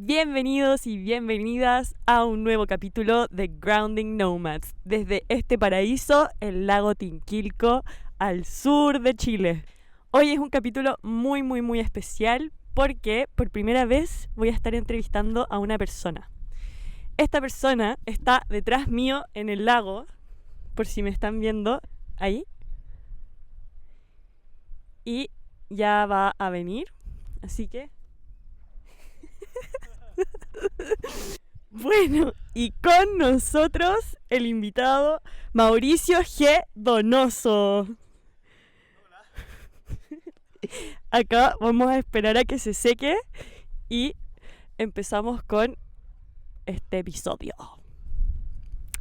Bienvenidos y bienvenidas a un nuevo capítulo de Grounding Nomads, desde este paraíso, el lago Tinquilco, al sur de Chile. Hoy es un capítulo muy especial porque por primera vez voy a estar entrevistando a una persona. Esta persona está detrás mío en el lago, por si me están viendo ahí, y ya va a venir, así que... Bueno, y con nosotros el invitado Mauricio G. Donoso. Acá vamos a esperar a que se seque y empezamos con este episodio.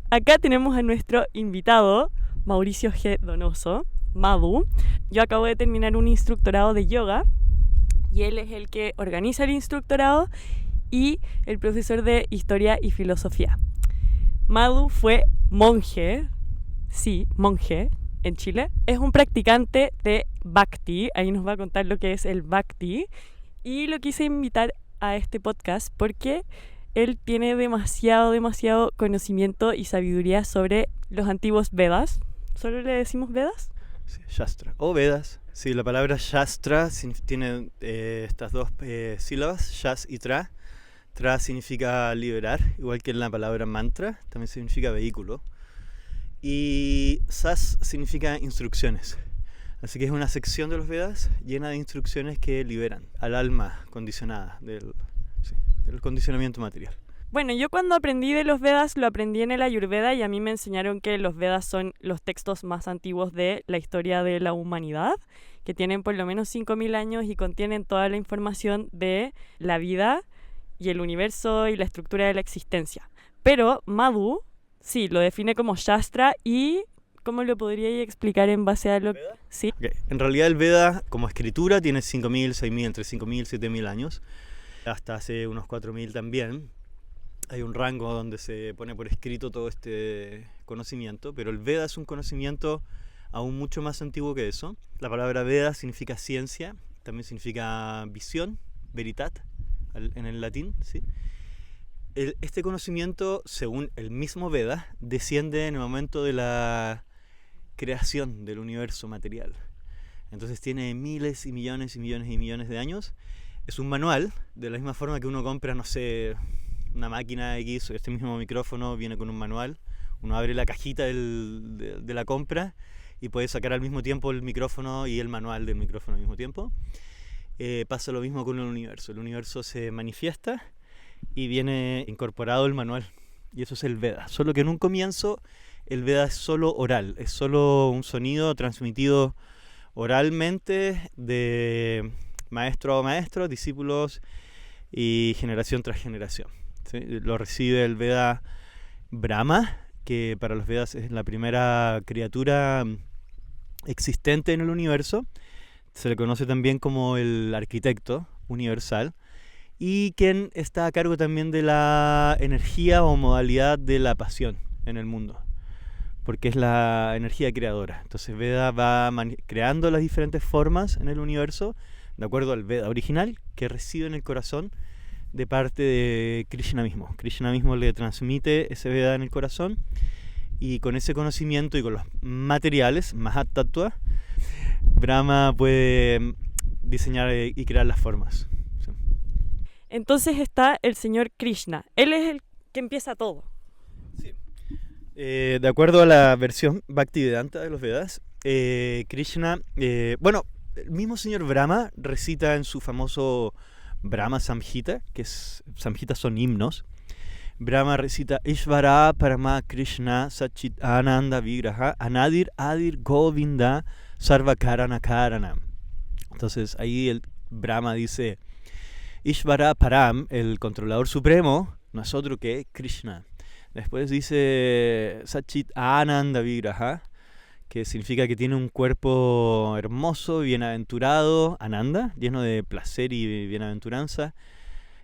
Acá tenemos a nuestro invitado Mauricio G. Donoso, Madu. Yo acabo de terminar un instructorado de yoga y él es el que organiza el instructorado y el profesor de Historia y Filosofía. Madu fue monje, en Chile. Es un practicante de Bhakti, ahí nos va a contar lo que es el Bhakti. Y lo quise invitar a este podcast porque él tiene demasiado conocimiento y sabiduría sobre los antiguos Vedas. ¿Solo le decimos Vedas? Sí, Shastra o Vedas. Sí, la palabra Shastra tiene estas dos sílabas, Shas y Tra. Tra significa liberar, igual que en la palabra mantra, también significa vehículo. Y Sas significa instrucciones. Así que es una sección de los Vedas llena de instrucciones que liberan al alma condicionada del condicionamiento material. Bueno, yo cuando aprendí de los Vedas lo aprendí en el Ayurveda y a mí me enseñaron que los Vedas son los textos más antiguos de la historia de la humanidad, que tienen por lo menos 5.000 años y contienen toda la información de la vida y el universo y la estructura de la existencia. Pero Madu, sí, lo define como Shastra y... ¿Cómo lo podría explicar en base a lo que...? Sí. Okay. En realidad el Veda como escritura tiene 5.000, 6.000, entre 5.000 y 7.000 años. Hasta hace unos 4.000 también. Hay un rango donde se pone por escrito todo este conocimiento, pero el Veda es un conocimiento aún mucho más antiguo que eso. La palabra Veda significa ciencia, también significa visión, veritat, en el latín, ¿sí? Este conocimiento, según el mismo Veda, desciende en el momento de la creación del universo material. Entonces tiene miles y millones de años. Es un manual, de la misma forma que uno compra, no sé, una máquina X, este mismo micrófono viene con un manual. Uno abre la cajita de la compra y puede sacar al mismo tiempo el micrófono y el manual del micrófono al mismo tiempo. Pasa lo mismo con el universo. El universo se manifiesta y viene incorporado el manual. Y eso es el Veda. Solo que en un comienzo el Veda es solo oral. Es solo un sonido transmitido oralmente de maestro a maestro, discípulos y generación tras generación. ¿Sí? Lo recibe el Veda Brahma, que para los Vedas es la primera criatura existente en el universo. Se le conoce también como el arquitecto universal y quien está a cargo también de la energía o modalidad de la pasión en el mundo, porque es la energía creadora. Entonces Veda va creando las diferentes formas en el universo de acuerdo al Veda original que recibe en el corazón de parte de Krishna mismo. Krishna mismo le transmite ese Veda en el corazón y con ese conocimiento y con los materiales, Mahatattva, Brahma puede diseñar y crear las formas. Sí. Entonces está el señor Krishna. Él es el que empieza todo. Sí. De acuerdo a la versión Bhaktivedanta de los Vedas, Krishna, el mismo señor Brahma recita en su famoso Brahma Samhita, que Samhitas son himnos. Brahma recita Ishvara Parama Krishna Satchit Ananda Vigraha Anadir Adir Govinda Sarva Karana Karana. Entonces ahí el Brahma dice Ishvara Param, el controlador supremo, no es otro que Krishna. Después dice Satchit Ananda Vigraha, que significa que tiene un cuerpo hermoso, bienaventurado, Ananda, lleno de placer y bienaventuranza,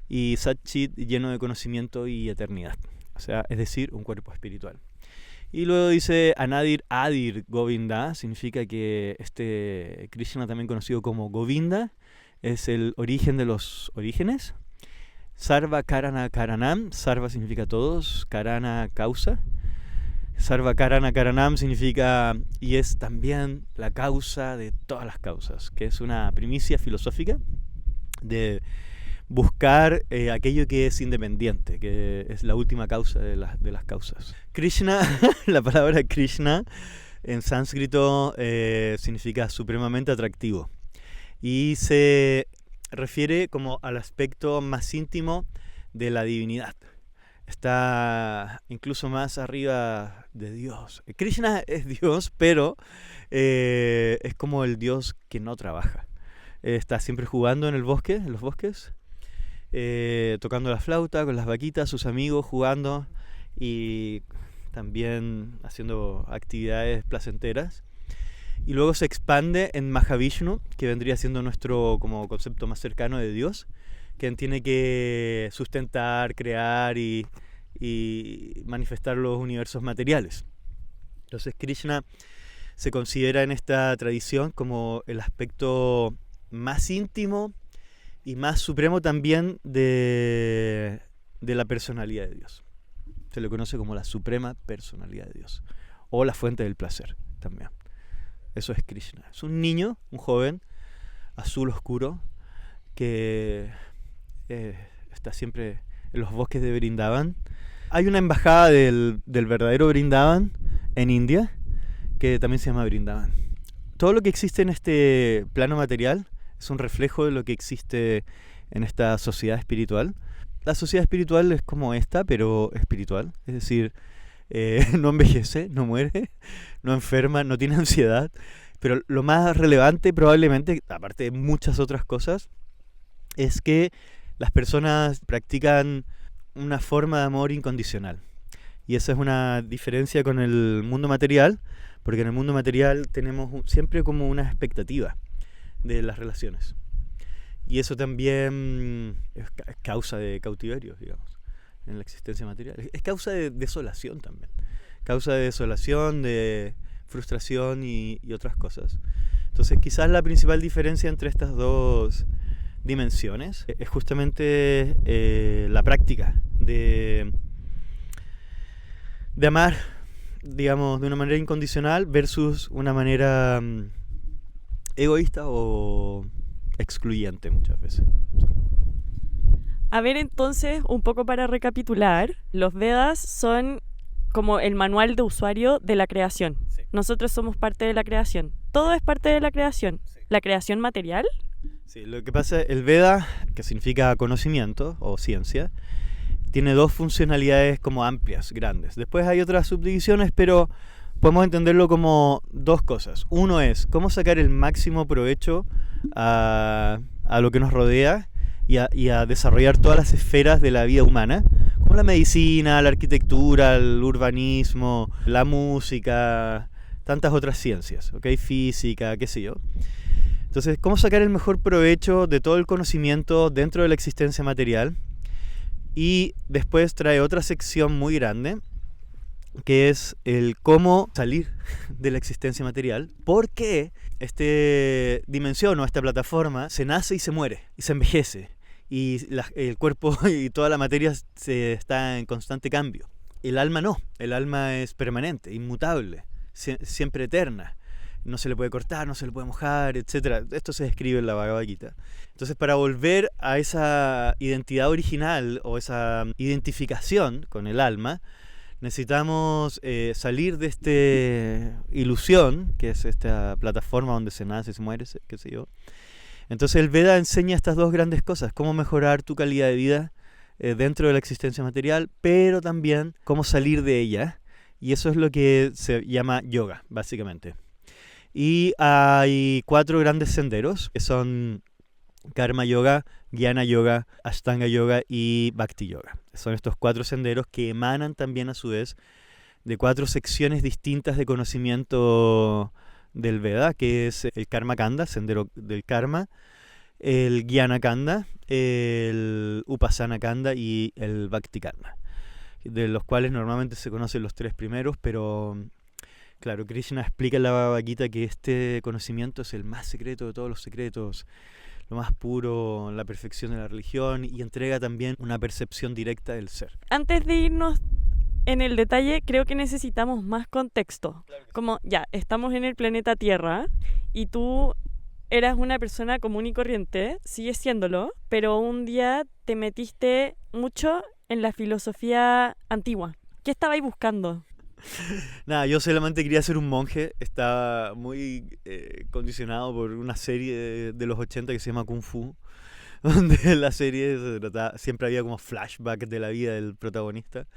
y Satchit, lleno de conocimiento y eternidad. O sea, es decir, un cuerpo espiritual. Y luego dice Anadir Adir Govinda, significa que este Krishna, también conocido como Govinda, es el origen de los orígenes. Sarva Karana Karanam. Sarva significa todos, Karana causa. Sarva Karana Karanam significa y es también la causa de todas las causas, que es una primicia filosófica de buscar aquello que es independiente, que es la última causa de las causas. Krishna, la palabra Krishna en sánscrito significa supremamente atractivo y se refiere como al aspecto más íntimo de la divinidad. Está incluso más arriba de Dios. Krishna es Dios, pero es como el Dios que no trabaja. Está siempre jugando en los bosques, tocando la flauta con las vaquitas, sus amigos, jugando y también haciendo actividades placenteras. Y luego se expande en Mahavishnu, que vendría siendo nuestro como concepto más cercano de Dios, quien tiene que sustentar, crear y manifestar los universos materiales. Entonces Krishna se considera en esta tradición como el aspecto más íntimo y más supremo también de la personalidad de Dios. Se le conoce como la suprema personalidad de Dios o la fuente del placer también. Eso es Krishna. Es un niño, un joven, azul oscuro, que está siempre en los bosques de Vrindavan. Hay una embajada del verdadero Vrindavan en India, que también se llama Vrindavan. Todo lo que existe en este plano material es un reflejo de lo que existe en esta sociedad espiritual. La sociedad espiritual es como esta, pero espiritual. Es decir, no envejece, no muere, no enferma, no tiene ansiedad. Pero lo más relevante probablemente, aparte de muchas otras cosas, es que las personas practican una forma de amor incondicional. Y esa es una diferencia con el mundo material, porque en el mundo material tenemos siempre como una expectativa de las relaciones. Y eso también es causa de cautiverio, digamos, en la existencia material. Es causa de desolación también. Causa de desolación, de frustración y otras cosas. Entonces quizás la principal diferencia entre estas dos dimensiones es justamente la práctica de amar, digamos, de una manera incondicional versus una manera egoísta o excluyente muchas veces. A ver, entonces, un poco para recapitular, los Vedas son como el manual de usuario de la creación. Sí. Nosotros somos parte de la creación. Todo es parte de la creación. Sí. ¿La creación material? Sí, lo que pasa, el Veda, que significa conocimiento o ciencia, tiene dos funcionalidades como amplias, grandes. Después hay otras subdivisiones, pero podemos entenderlo como dos cosas. Uno es cómo sacar el máximo provecho a lo que nos rodea y a desarrollar todas las esferas de la vida humana, como la medicina, la arquitectura, el urbanismo, la música, tantas otras ciencias, ¿okay? Física, qué sé yo. Entonces, cómo sacar el mejor provecho de todo el conocimiento dentro de la existencia material. Y después trae otra sección muy grande, que es el cómo salir de la existencia material, porque esta dimensión o esta plataforma se nace y se muere, y se envejece, y el cuerpo y toda la materia está en constante cambio. El alma no, el alma es permanente, inmutable, siempre eterna. No se le puede cortar, no se le puede mojar, etc. Esto se describe en la Bhagavad Gita. Entonces, para volver a esa identidad original o esa identificación con el alma, necesitamos salir de esta ilusión, que es esta plataforma donde se nace, se muere, qué sé yo. Entonces el Veda enseña estas dos grandes cosas, cómo mejorar tu calidad de vida dentro de la existencia material, pero también cómo salir de ella. Y eso es lo que se llama yoga, básicamente. Y hay 4 grandes senderos, que son Karma Yoga, Jnana Yoga, Ashtanga Yoga y Bhakti Yoga. Son estos 4 senderos que emanan también a su vez de 4 secciones distintas de conocimiento del Veda, que es el Karma Kanda, sendero del karma, el Jnana Kanda, el Upasana Kanda y el Bhakti Kanda, de los cuales normalmente se conocen los 3 primeros, pero claro, Krishna explica en la Bhagavad Gita que este conocimiento es el más secreto de todos los secretos. lo más puro, la perfección de la religión, y entrega también una percepción directa del ser. Antes de irnos en el detalle, creo que necesitamos más contexto. Como ya, estamos en el planeta Tierra y tú eras una persona común y corriente, sigues siéndolo, pero un día te metiste mucho en la filosofía antigua. ¿Qué estabais buscando? Nada, yo solamente quería ser un monje, estaba muy condicionado por una serie de los 80 que se llama Kung Fu, donde la serie se trataba, siempre había como flashback de la vida del protagonista,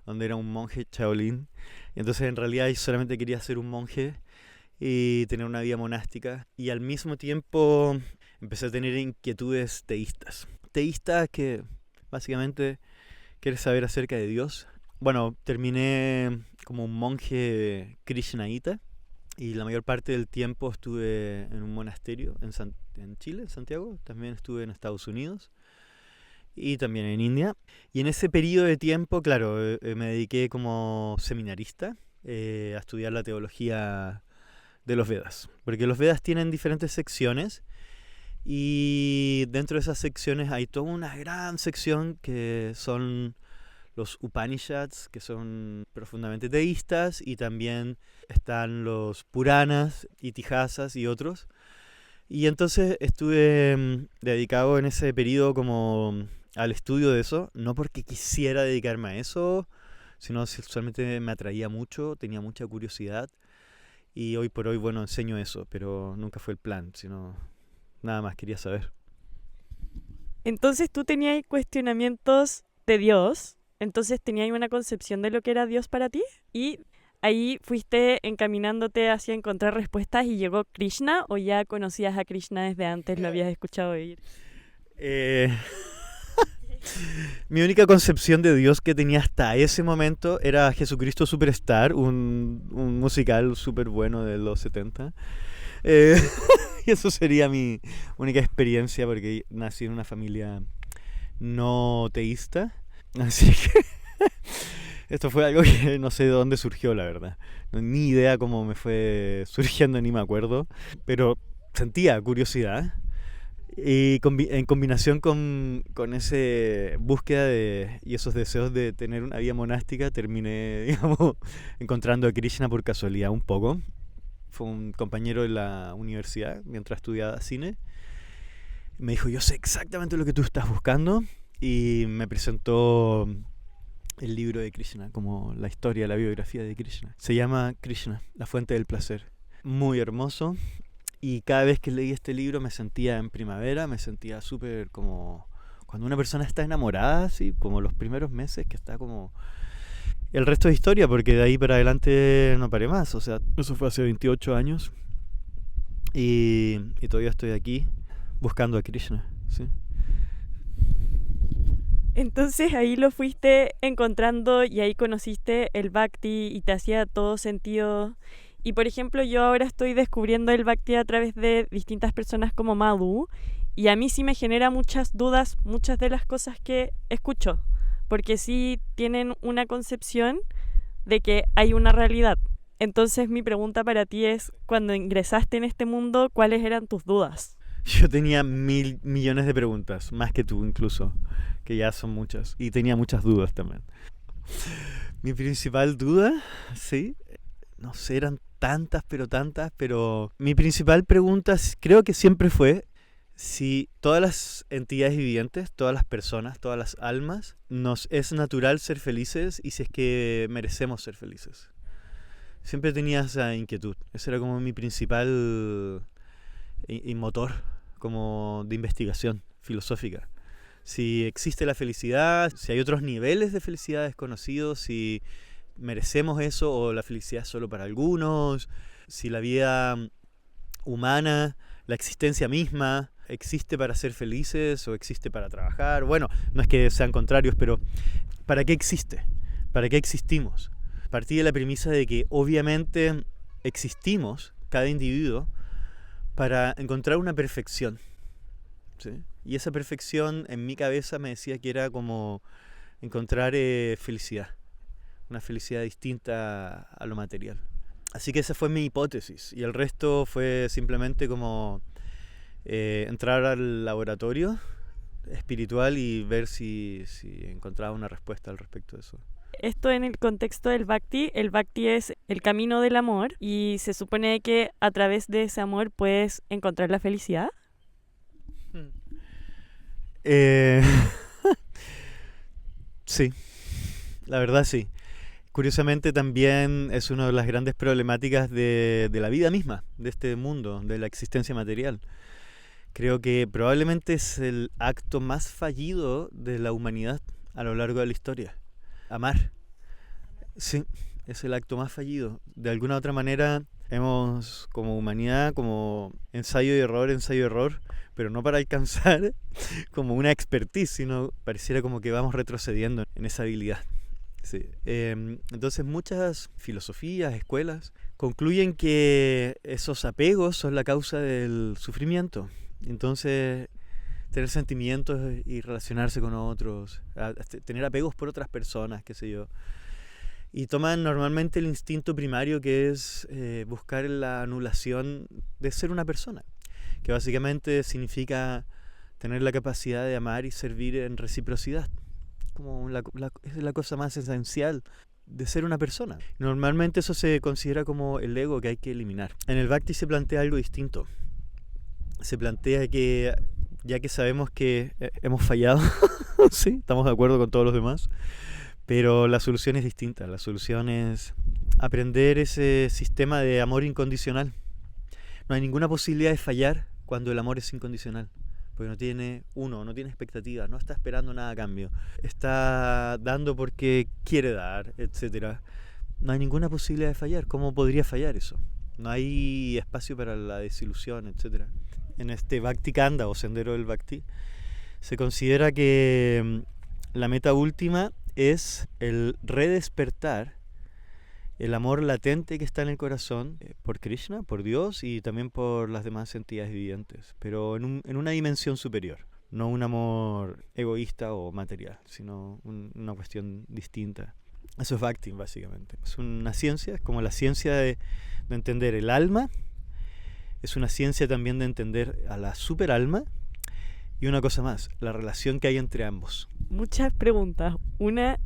donde era un monje Shaolin, y entonces en realidad yo solamente quería ser un monje y tener una vida monástica, y al mismo tiempo empecé a tener inquietudes teístas. Teístas que básicamente quieres saber acerca de Dios. Bueno, terminé como un monje krishnaíta y la mayor parte del tiempo estuve en un monasterio en Chile, en Santiago. También estuve en Estados Unidos y también en India. Y en ese periodo de tiempo, claro, me dediqué como seminarista a estudiar la teología de los Vedas. Porque los Vedas tienen diferentes secciones y dentro de esas secciones hay toda una gran sección que son los Upanishads, que son profundamente teístas, y también están los Puranas, Itihasas y otros. Y entonces estuve dedicado en ese periodo como al estudio de eso, no porque quisiera dedicarme a eso, sino solamente me atraía mucho, tenía mucha curiosidad, y hoy por hoy, bueno, enseño eso, pero nunca fue el plan, sino nada más quería saber. Entonces tú tenías cuestionamientos de Dios, entonces tenías una concepción de lo que era Dios para ti y ahí fuiste encaminándote hacia encontrar respuestas y llegó Krishna, o ya conocías a Krishna desde antes, lo habías escuchado oír. Mi única concepción de Dios que tenía hasta ese momento era Jesucristo Superstar, un musical súper bueno de los 70. Y eso sería mi única experiencia porque nací en una familia no teísta. Así que esto fue algo que no sé de dónde surgió, la verdad. Ni idea cómo me fue surgiendo, ni me acuerdo. Pero sentía curiosidad. Y en combinación con esa búsqueda y esos deseos de tener una vida monástica, terminé, digamos, encontrando a Krishna por casualidad un poco. Fue un compañero de la universidad mientras estudiaba cine. Me dijo, yo sé exactamente lo que tú estás buscando. Y me presentó el libro de Krishna, como la historia, la biografía de Krishna. Se llama Krishna, la fuente del placer. Muy hermoso. Y cada vez que leí este libro me sentía en primavera, me sentía súper como cuando una persona está enamorada, así como los primeros meses, que está como... El resto es historia, porque de ahí para adelante no paré más. O sea, eso fue hace 28 años. Y todavía estoy aquí buscando a Krishna, ¿sí? Entonces ahí lo fuiste encontrando y ahí conociste el Bhakti y te hacía todo sentido. Y por ejemplo, yo ahora estoy descubriendo el Bhakti a través de distintas personas como Madhu, y a mí sí me genera muchas dudas, muchas de las cosas que escucho, porque sí tienen una concepción de que hay una realidad. Entonces mi pregunta para ti es, cuando ingresaste en este mundo, ¿cuáles eran tus dudas? Yo tenía 1.000 millones de preguntas, más que tú incluso, que ya son muchas, y tenía muchas dudas también. Mi principal duda, sí, no sé, eran tantas, pero mi principal pregunta creo que siempre fue si todas las entidades vivientes, todas las personas, todas las almas, nos es natural ser felices y si es que merecemos ser felices. Siempre tenía esa inquietud, ese era como mi principal motor como de investigación filosófica. Si existe la felicidad, si hay otros niveles de felicidad desconocidos, si merecemos eso o la felicidad es solo para algunos, si la vida humana, la existencia misma, existe para ser felices o existe para trabajar. Bueno, no es que sean contrarios, pero ¿para qué existe? ¿Para qué existimos? Partí de la premisa de que obviamente existimos, cada individuo, para encontrar una perfección, ¿sí? Y esa perfección en mi cabeza me decía que era como encontrar felicidad, una felicidad distinta a lo material. Así que esa fue mi hipótesis y el resto fue simplemente como entrar al laboratorio espiritual y ver si encontraba una respuesta al respecto de eso. Esto en el contexto del Bhakti. El Bhakti es el camino del amor y se supone que a través de ese amor puedes encontrar la felicidad. Sí, la verdad sí. Curiosamente también es una de las grandes problemáticas de la vida misma, de este mundo, de la existencia material. Creo que probablemente es el acto más fallido de la humanidad a lo largo de la historia. Amar. Sí, es el acto más fallido. De alguna u otra manera hemos, como humanidad, como ensayo y error, pero no para alcanzar como una expertise, sino pareciera como que vamos retrocediendo en esa habilidad. Sí. Entonces muchas filosofías, escuelas, concluyen que esos apegos son la causa del sufrimiento. Entonces, tener sentimientos y relacionarse con otros, tener apegos por otras personas, qué sé yo. Y toman normalmente el instinto primario, que es buscar la anulación de ser una persona, que básicamente significa tener la capacidad de amar y servir en reciprocidad. Como es la cosa más esencial de ser una persona. Normalmente eso se considera como el ego que hay que eliminar. En el Bhakti se plantea algo distinto. Se plantea que, ya que sabemos que hemos fallado, sí, estamos de acuerdo con todos los demás, pero la solución es distinta. La solución es aprender ese sistema de amor incondicional. No hay ninguna posibilidad de fallar cuando el amor es incondicional, porque no tiene expectativas, no está esperando nada a cambio, está dando porque quiere dar, etc. No hay ninguna posibilidad de fallar. ¿Cómo podría fallar eso? No hay espacio para la desilusión, etc. En este Bhakti Kanda o sendero del Bhakti se considera que la meta última es el redespertar el amor latente que está en el corazón por Krishna, por Dios y también por las demás entidades vivientes, pero en una dimensión superior. No un amor egoísta o material, sino una cuestión distinta. Eso es Bhakti, básicamente. Es una ciencia, es como la ciencia de entender el alma. Es una ciencia también de entender a la superalma. Y una cosa más, la relación que hay entre ambos. Muchas preguntas. Una,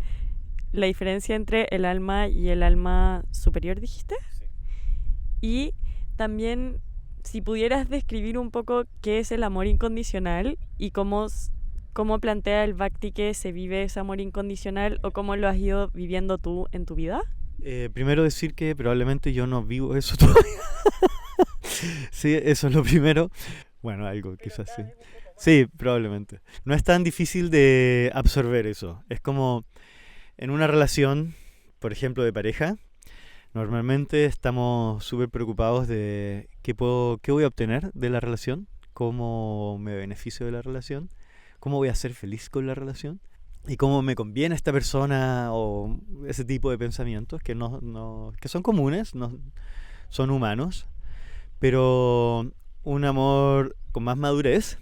la diferencia entre el alma y el alma superior, dijiste. Sí. Y también, si pudieras describir un poco qué es el amor incondicional y cómo plantea el Bhakti que se vive ese amor incondicional o cómo lo has ido viviendo tú en tu vida. Primero decir que probablemente yo no vivo eso todavía. Sí, eso es lo primero. Bueno, algo quizás sí. Sí, probablemente. No es tan difícil de absorber eso. Es como en una relación, por ejemplo, de pareja. Normalmente estamos súper preocupados de qué voy a obtener de la relación, cómo me beneficio de la relación, cómo voy a ser feliz con la relación y cómo me conviene esta persona, o ese tipo de pensamientos que que son comunes, son humanos, pero un amor con más madurez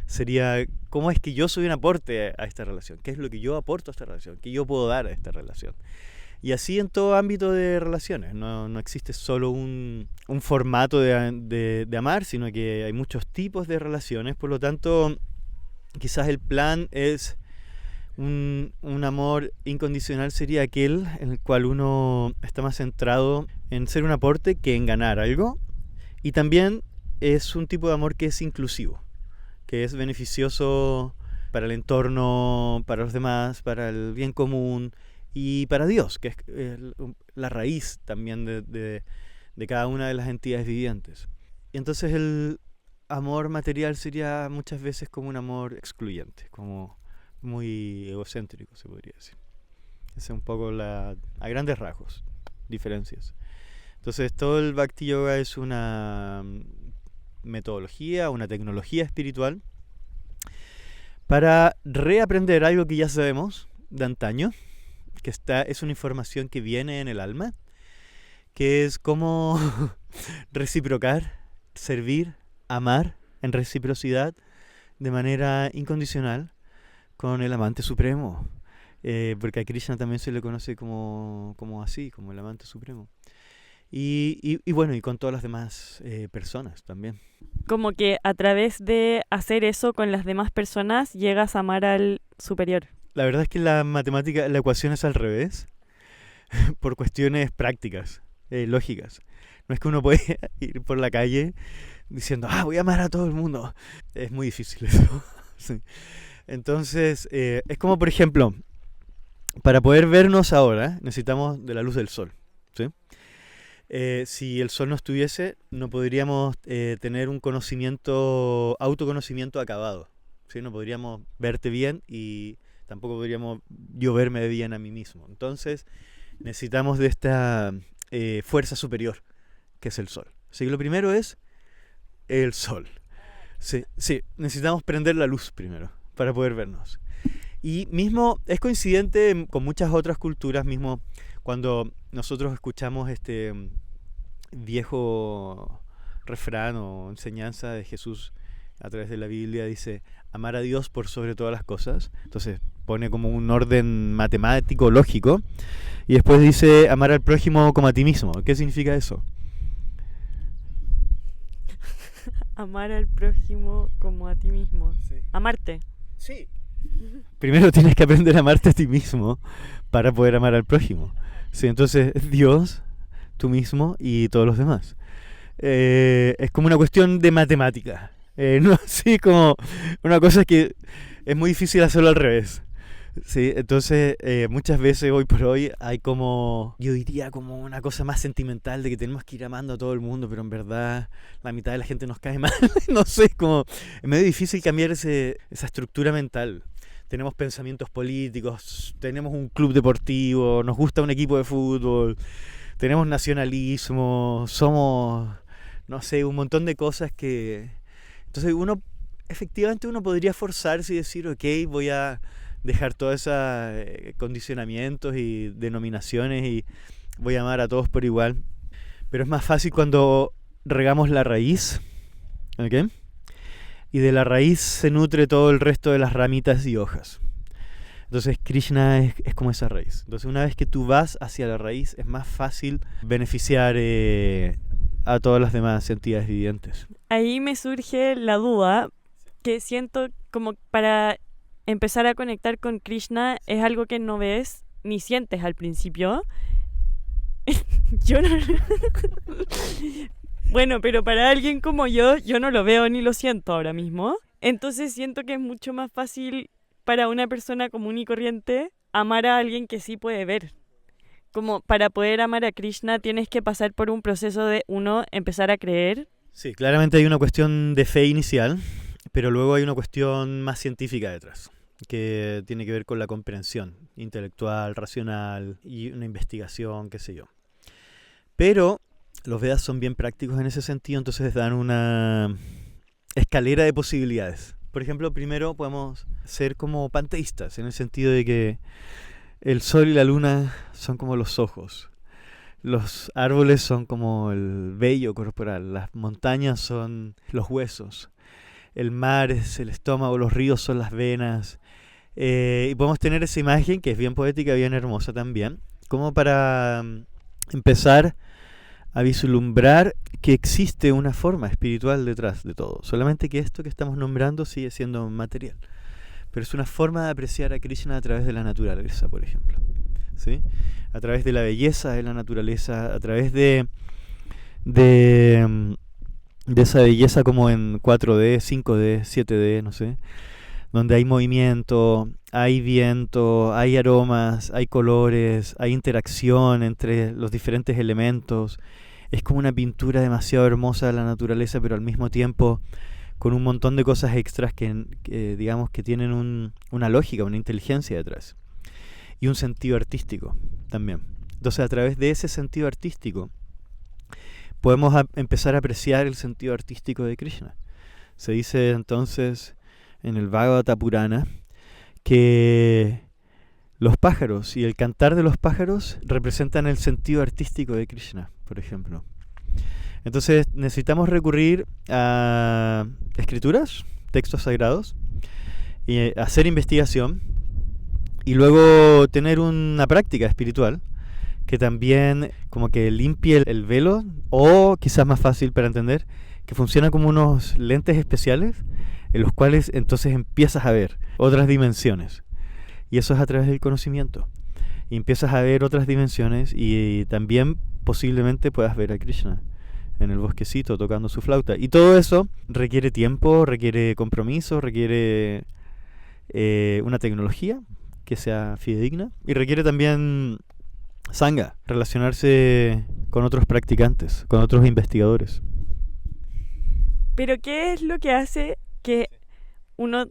sería cómo es que yo soy un aporte a esta relación, qué es lo que yo aporto a esta relación, qué yo puedo dar a esta relación. Y así en todo ámbito de relaciones. No existe solo un formato de amar, sino que hay muchos tipos de relaciones. Por lo tanto, quizás el plan es un amor incondicional sería aquel en el cual uno está más centrado en ser un aporte que en ganar algo. Y también es un tipo de amor que es inclusivo, que es beneficioso para el entorno, para los demás, para el bien común y para Dios, que es la raíz también de cada una de las entidades vivientes. Y entonces el amor material sería muchas veces como un amor excluyente, como muy egocéntrico, se podría decir. Esa es un poco a grandes rasgos, diferencias. Entonces todo el Bhakti Yoga es una metodología, una tecnología espiritual para reaprender algo que ya sabemos de antaño, que es una información que viene en el alma, que es cómo reciprocar, servir, amar en reciprocidad de manera incondicional con el amante supremo, porque a Krishna también se le conoce como así, como el amante supremo. y bueno, y con todas las demás personas también. Como que a través de hacer eso con las demás personas llegas a amar al superior. La verdad es que la matemática, la ecuación es al revés, por cuestiones prácticas, lógicas. No es que uno puede ir por la calle diciendo, voy a amar a todo el mundo. Es muy difícil eso. Sí. Entonces, es como, por ejemplo, para poder vernos ahora, necesitamos de la luz del sol, ¿sí? Si el sol no estuviese, no podríamos tener un autoconocimiento acabado, ¿sí? No podríamos verte bien y tampoco podríamos yo verme bien a mí mismo. Entonces, necesitamos de esta fuerza superior, que es el sol. Así que lo primero es el sol. Sí, necesitamos prender la luz primero para poder vernos. Y mismo es coincidente con muchas otras culturas, mismo cuando nosotros escuchamos este viejo refrán o enseñanza de Jesús a través de la Biblia, dice amar a Dios por sobre todas las cosas. Entonces pone como un orden matemático, lógico, y después dice amar al prójimo como a ti mismo. ¿Qué significa eso? Amar al prójimo como a ti mismo. Sí. Amarte. Sí. Primero tienes que aprender a amarte a ti mismo para poder amar al prójimo. Sí, entonces Dios, tú mismo y todos los demás. Es como una cuestión de matemática. No así como una cosa que es muy difícil hacerlo al revés. Sí, entonces muchas veces hoy por hoy hay como, yo diría como una cosa más sentimental de que tenemos que ir amando a todo el mundo, pero en verdad la mitad de la gente nos cae mal. No sé, como es medio difícil cambiar esa estructura mental. Tenemos pensamientos políticos, tenemos un club deportivo, nos gusta un equipo de fútbol, tenemos nacionalismo, somos, no sé, un montón de cosas que... Entonces efectivamente uno podría forzarse y decir, ok, voy a dejar todos esos condicionamientos y denominaciones y voy a amar a todos por igual. Pero es más fácil cuando regamos la raíz, ¿ok? Y de la raíz se nutre todo el resto de las ramitas y hojas. Entonces Krishna es como esa raíz. Entonces una vez que tú vas hacia la raíz es más fácil beneficiar a todas las demás entidades vivientes. Ahí me surge la duda que siento como para empezar a conectar con Krishna es algo que no ves ni sientes al principio. Yo no... Bueno, pero para alguien como yo no lo veo ni lo siento ahora mismo. Entonces siento que es mucho más fácil para una persona común y corriente amar a alguien que sí puede ver. Como para poder amar a Krishna tienes que pasar por un proceso de empezar a creer. Sí, claramente hay una cuestión de fe inicial, pero luego hay una cuestión más científica detrás, que tiene que ver con la comprensión intelectual, racional y una investigación, qué sé yo. Pero los Vedas son bien prácticos en ese sentido, entonces dan una escalera de posibilidades. Por ejemplo, primero podemos ser como panteístas, en el sentido de que el sol y la luna son como los ojos, los árboles son como el vello corporal, las montañas son los huesos, el mar es el estómago, los ríos son las venas. Y podemos tener esa imagen que es bien poética, bien hermosa también, como para empezar a vislumbrar que existe una forma espiritual detrás de todo. Solamente que esto que estamos nombrando sigue siendo material. Pero es una forma de apreciar a Krishna a través de la naturaleza, por ejemplo. ¿Sí? A través de la belleza de la naturaleza, a través de esa belleza como en 4D, 5D, 7D, no sé, donde hay movimiento, hay viento, hay aromas, hay colores, hay interacción entre los diferentes elementos. Es como una pintura demasiado hermosa de la naturaleza, pero al mismo tiempo con un montón de cosas extras que digamos que tienen una lógica, una inteligencia detrás. Y un sentido artístico también. Entonces a través de ese sentido artístico podemos empezar a apreciar el sentido artístico de Krishna. Se dice entonces en el Bhagavata Purana que los pájaros y el cantar de los pájaros representan el sentido artístico de Krishna, por ejemplo. Entonces necesitamos recurrir a escrituras, textos sagrados, y hacer investigación y luego tener una práctica espiritual que también como que limpie el velo, o quizás más fácil para entender, que funciona como unos lentes especiales en los cuales entonces empiezas a ver otras dimensiones. Y eso es a través del conocimiento. Y empiezas a ver otras dimensiones y también posiblemente puedas ver a Krishna en el bosquecito tocando su flauta. Y todo eso requiere tiempo, requiere compromiso, requiere una tecnología que sea fidedigna y requiere también sangha, relacionarse con otros practicantes, con otros investigadores. Pero ¿qué es lo que hace que uno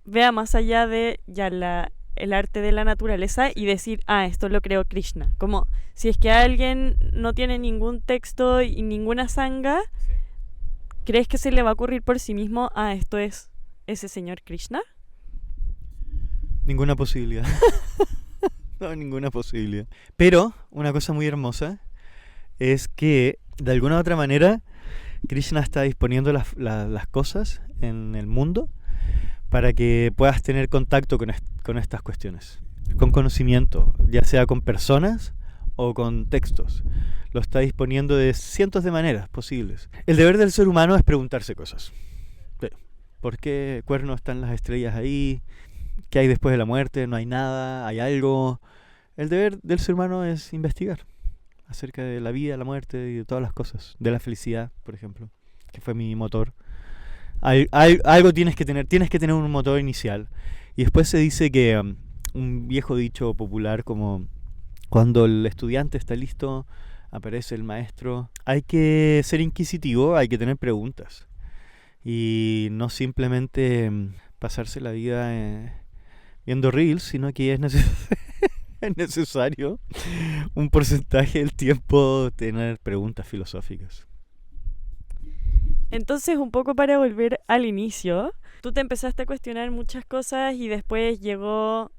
vea más allá de ya el arte de la naturaleza y decir, esto lo creó Krishna? Como si es que alguien no tiene ningún texto y ninguna sangha, ¿crees que se le va a ocurrir por sí mismo, esto es ese señor Krishna? Ninguna posibilidad. No, ninguna posibilidad. Pero una cosa muy hermosa es que de alguna u otra manera Krishna está disponiendo las cosas en el mundo para que puedas tener contacto con estas cuestiones, con conocimiento, ya sea con personas o con textos. Lo está disponiendo de cientos de maneras posibles. El deber del ser humano es preguntarse cosas. ¿Por qué cuernos están las estrellas ahí? ¿Qué hay después de la muerte? ¿No hay nada? ¿Hay algo? El deber del ser humano es investigar acerca de la vida, la muerte y de todas las cosas. De la felicidad, por ejemplo, que fue mi motor. Algo tienes que tener un motor inicial. Y después se dice que un viejo dicho popular como cuando el estudiante está listo, aparece el maestro. Hay que ser inquisitivo, hay que tener preguntas. Y no simplemente pasarse la vida viendo reels, sino que es necesario un porcentaje del tiempo tener preguntas filosóficas. Entonces, un poco para volver al inicio, tú te empezaste a cuestionar muchas cosas y después llegó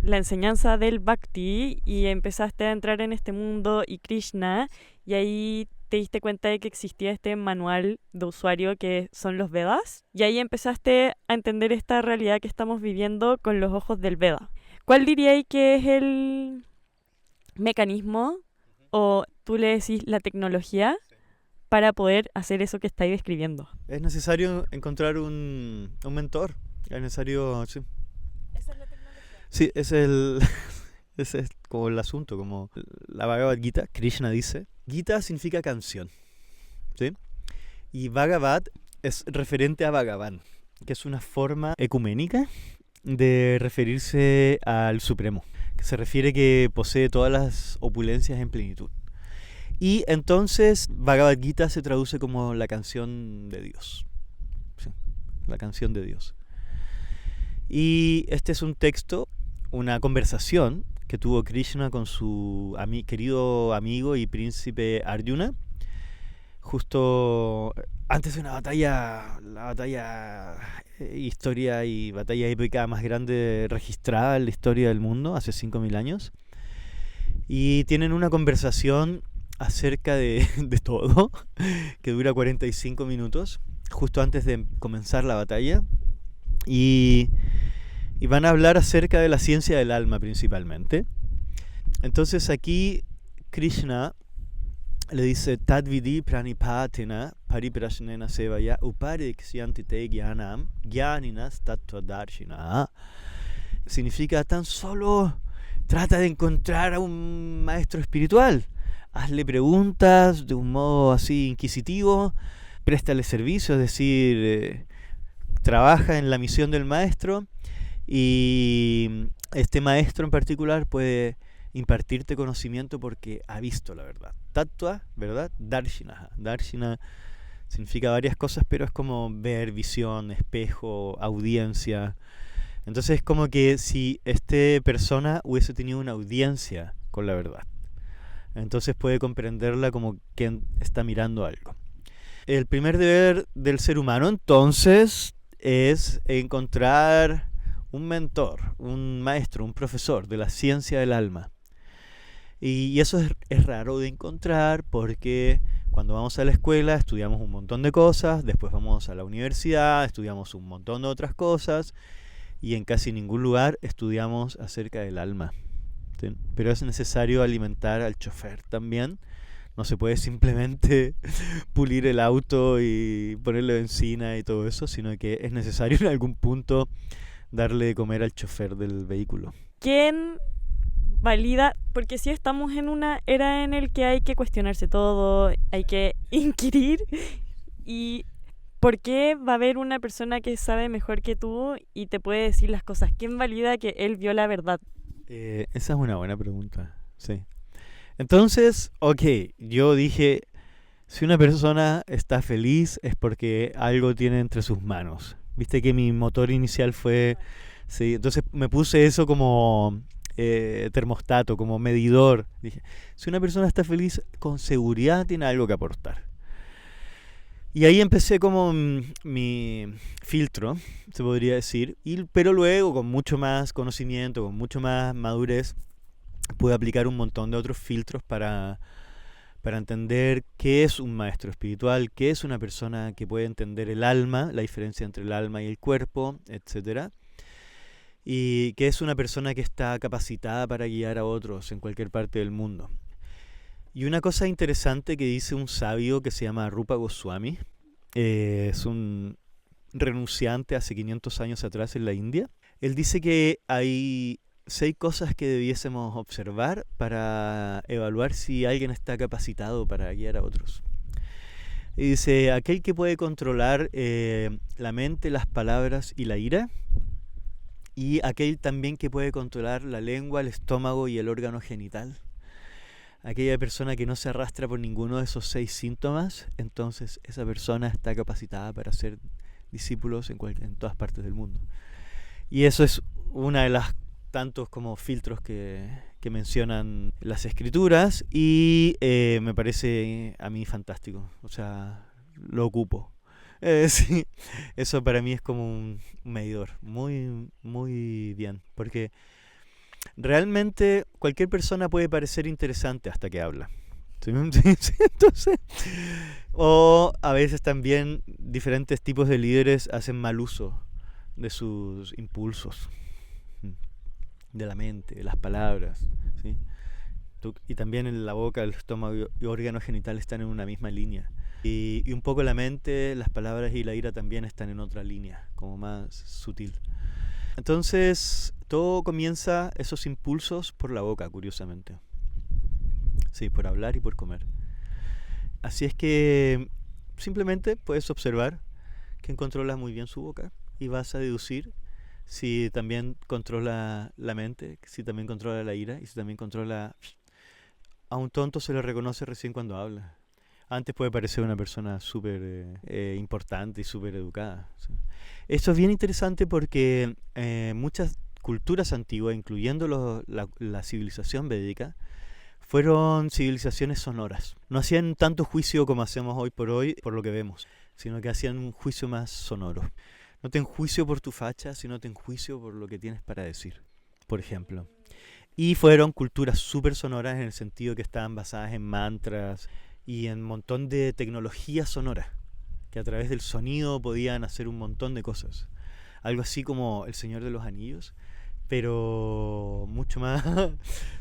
la enseñanza del Bhakti y empezaste a entrar en este mundo y Krishna, y ahí te diste cuenta de que existía este manual de usuario que son los Vedas, y ahí empezaste a entender esta realidad que estamos viviendo con los ojos del Veda. ¿Cuál diríais que es el mecanismo, o tú le decís la tecnología, para poder hacer eso que estáis describiendo? Es necesario encontrar un mentor. Es necesario, sí. ¿Esa es la tecnología? Sí, ese es como el asunto, como la Bhagavad Gita, Krishna dice. Gita significa canción, ¿sí? Y Bhagavad es referente a Bhagavan, que es una forma ecuménica de referirse al Supremo, que se refiere que posee todas las opulencias en plenitud. Y entonces Bhagavad Gita se traduce como la canción de Dios. Sí, la canción de Dios. Y este es un texto, una conversación que tuvo Krishna con su querido amigo y príncipe Arjuna, justo antes de una batalla, la batalla historia y batalla épica más grande registrada en la historia del mundo, hace 5000 años. Y tienen una conversación acerca de todo, que dura 45 minutos, justo antes de comenzar la batalla. Y van a hablar acerca de la ciencia del alma principalmente. Entonces aquí Krishna le dice Tadvidi pranipatena pariprasnena sevaya uparikshyanti te jnanam jnaninas tattvadarshina. Significa tan solo trata de encontrar a un maestro espiritual. Hazle preguntas de un modo así inquisitivo, préstale servicio, es decir, trabaja en la misión del maestro, y este maestro en particular puede impartirte conocimiento porque ha visto la verdad. Tattva, ¿verdad? Darshina. Darshina significa varias cosas, pero es como ver, visión, espejo, audiencia. Entonces es como que si esta persona hubiese tenido una audiencia con la verdad, entonces puede comprenderla como quien está mirando algo. El primer deber del ser humano entonces es encontrar un mentor, un maestro, un profesor de la ciencia del alma. Y eso es raro de encontrar porque cuando vamos a la escuela estudiamos un montón de cosas, después vamos a la universidad, estudiamos un montón de otras cosas, y en casi ningún lugar estudiamos acerca del alma. ¿sí? Pero es necesario alimentar al chofer también. No se puede simplemente pulir el auto y ponerle benzina y todo eso, sino que es necesario en algún punto darle de comer al chofer del vehículo. ¿Quién valida? Porque si estamos en una era en el que hay que cuestionarse todo, hay que inquirir. ¿Y por qué va a haber una persona que sabe mejor que tú y te puede decir las cosas? ¿Quién valida que él vio la verdad? Esa es una buena pregunta, sí. Entonces, ok, yo dije, si una persona está feliz es porque algo tiene entre sus manos. Viste que mi motor inicial fue... Sí, entonces me puse eso como termostato, como medidor. Dije, si una persona está feliz, con seguridad tiene algo que aportar. Y ahí empecé como mi filtro, se podría decir, pero luego con mucho más conocimiento, con mucho más madurez, pude aplicar un montón de otros filtros para entender qué es un maestro espiritual, qué es una persona que puede entender el alma, la diferencia entre el alma y el cuerpo, etcétera, y qué es una persona que está capacitada para guiar a otros en cualquier parte del mundo. Y una cosa interesante que dice un sabio que se llama Rupa Goswami, es un renunciante hace 500 años atrás en la India. Él dice que hay 6 cosas que debiésemos observar para evaluar si alguien está capacitado para guiar a otros. Y dice, aquel que puede controlar la mente, las palabras y la ira, y aquel también que puede controlar la lengua, el estómago y el órgano genital. Aquella persona que no se arrastra por ninguno de esos 6 síntomas, entonces esa persona está capacitada para ser discípulos en todas partes del mundo. Y eso es una de las tantos como filtros que mencionan las escrituras y me parece a mí fantástico, o sea, lo ocupo. Sí, eso para mí es como un medidor, muy, muy bien, porque realmente cualquier persona puede parecer interesante hasta que habla. ¿Sí? Entonces, o a veces también diferentes tipos de líderes hacen mal uso de sus impulsos, de la mente, de las palabras, ¿sí? Y también en la boca, el estómago y órgano genital están en una misma línea. Y un poco la mente, las palabras y la ira también están en otra línea, como más sutil. Entonces, todo comienza, esos impulsos, por la boca, curiosamente. Sí, por hablar y por comer. Así es que simplemente puedes observar quién controla muy bien su boca y vas a deducir si también controla la mente, si también controla la ira y si también controla... A un tonto se le reconoce recién cuando habla. Antes puede parecer una persona súper importante y súper educada. ¿Sí? Esto es bien interesante porque muchas culturas antiguas, incluyendo la civilización védica, fueron civilizaciones sonoras. No hacían tanto juicio como hacemos hoy por lo que vemos, sino que hacían un juicio más sonoro. No ten juicio por tu facha, sino ten juicio por lo que tienes para decir, por ejemplo. Y fueron culturas súper sonoras en el sentido que estaban basadas en mantras y en un montón de tecnología sonora, que a través del sonido podían hacer un montón de cosas. Algo así como El Señor de los Anillos, pero mucho más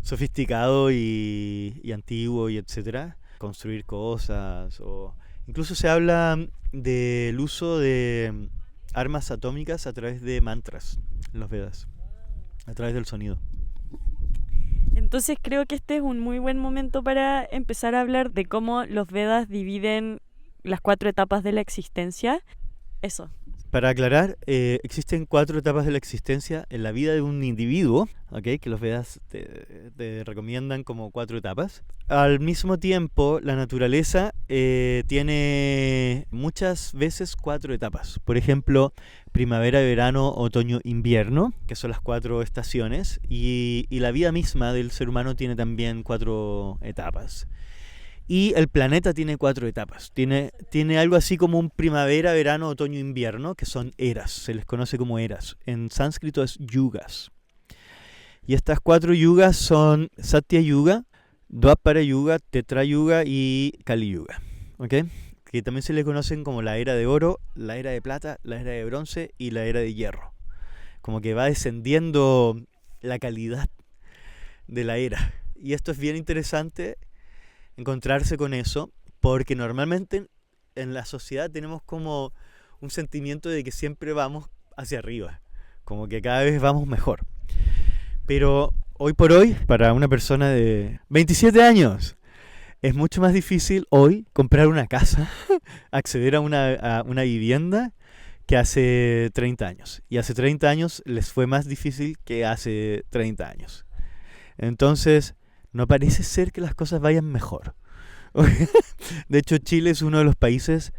sofisticado y antiguo y etcétera. Construir cosas, o incluso se habla del uso de armas atómicas a través de mantras en los Vedas, a través del sonido. Entonces creo que este es un muy buen momento para empezar a hablar de cómo los Vedas dividen las 4 etapas de la existencia. Eso. Para aclarar, existen 4 etapas de la existencia en la vida de un individuo, ¿okay? Que los Vedas te recomiendan como 4 etapas. Al mismo tiempo, la naturaleza tiene muchas veces 4 etapas. Por ejemplo, primavera, verano, otoño, invierno, que son las 4 estaciones. Y la vida misma del ser humano tiene también 4 etapas. Y el planeta tiene 4 etapas. Tiene algo así como un primavera, verano, otoño, invierno, que son eras. Se les conoce como eras. En sánscrito es yugas. Y estas 4 yugas son Satya Yuga, Dwapara Yuga, Tetra Yuga y Kali Yuga. ¿Okay? Que también se le conocen como la era de oro, la era de plata, la era de bronce y la era de hierro. Como que va descendiendo la calidad de la era. Y esto es bien interesante, encontrarse con eso, porque normalmente en la sociedad tenemos como un sentimiento de que siempre vamos hacia arriba, como que cada vez vamos mejor. Pero hoy por hoy, para una persona de 27 años, es mucho más difícil hoy comprar una casa, acceder a una vivienda, que hace 30 años. Y hace 30 años les fue más difícil que hace 30 años. Entonces, no parece ser que las cosas vayan mejor. De hecho, Chile es uno de los países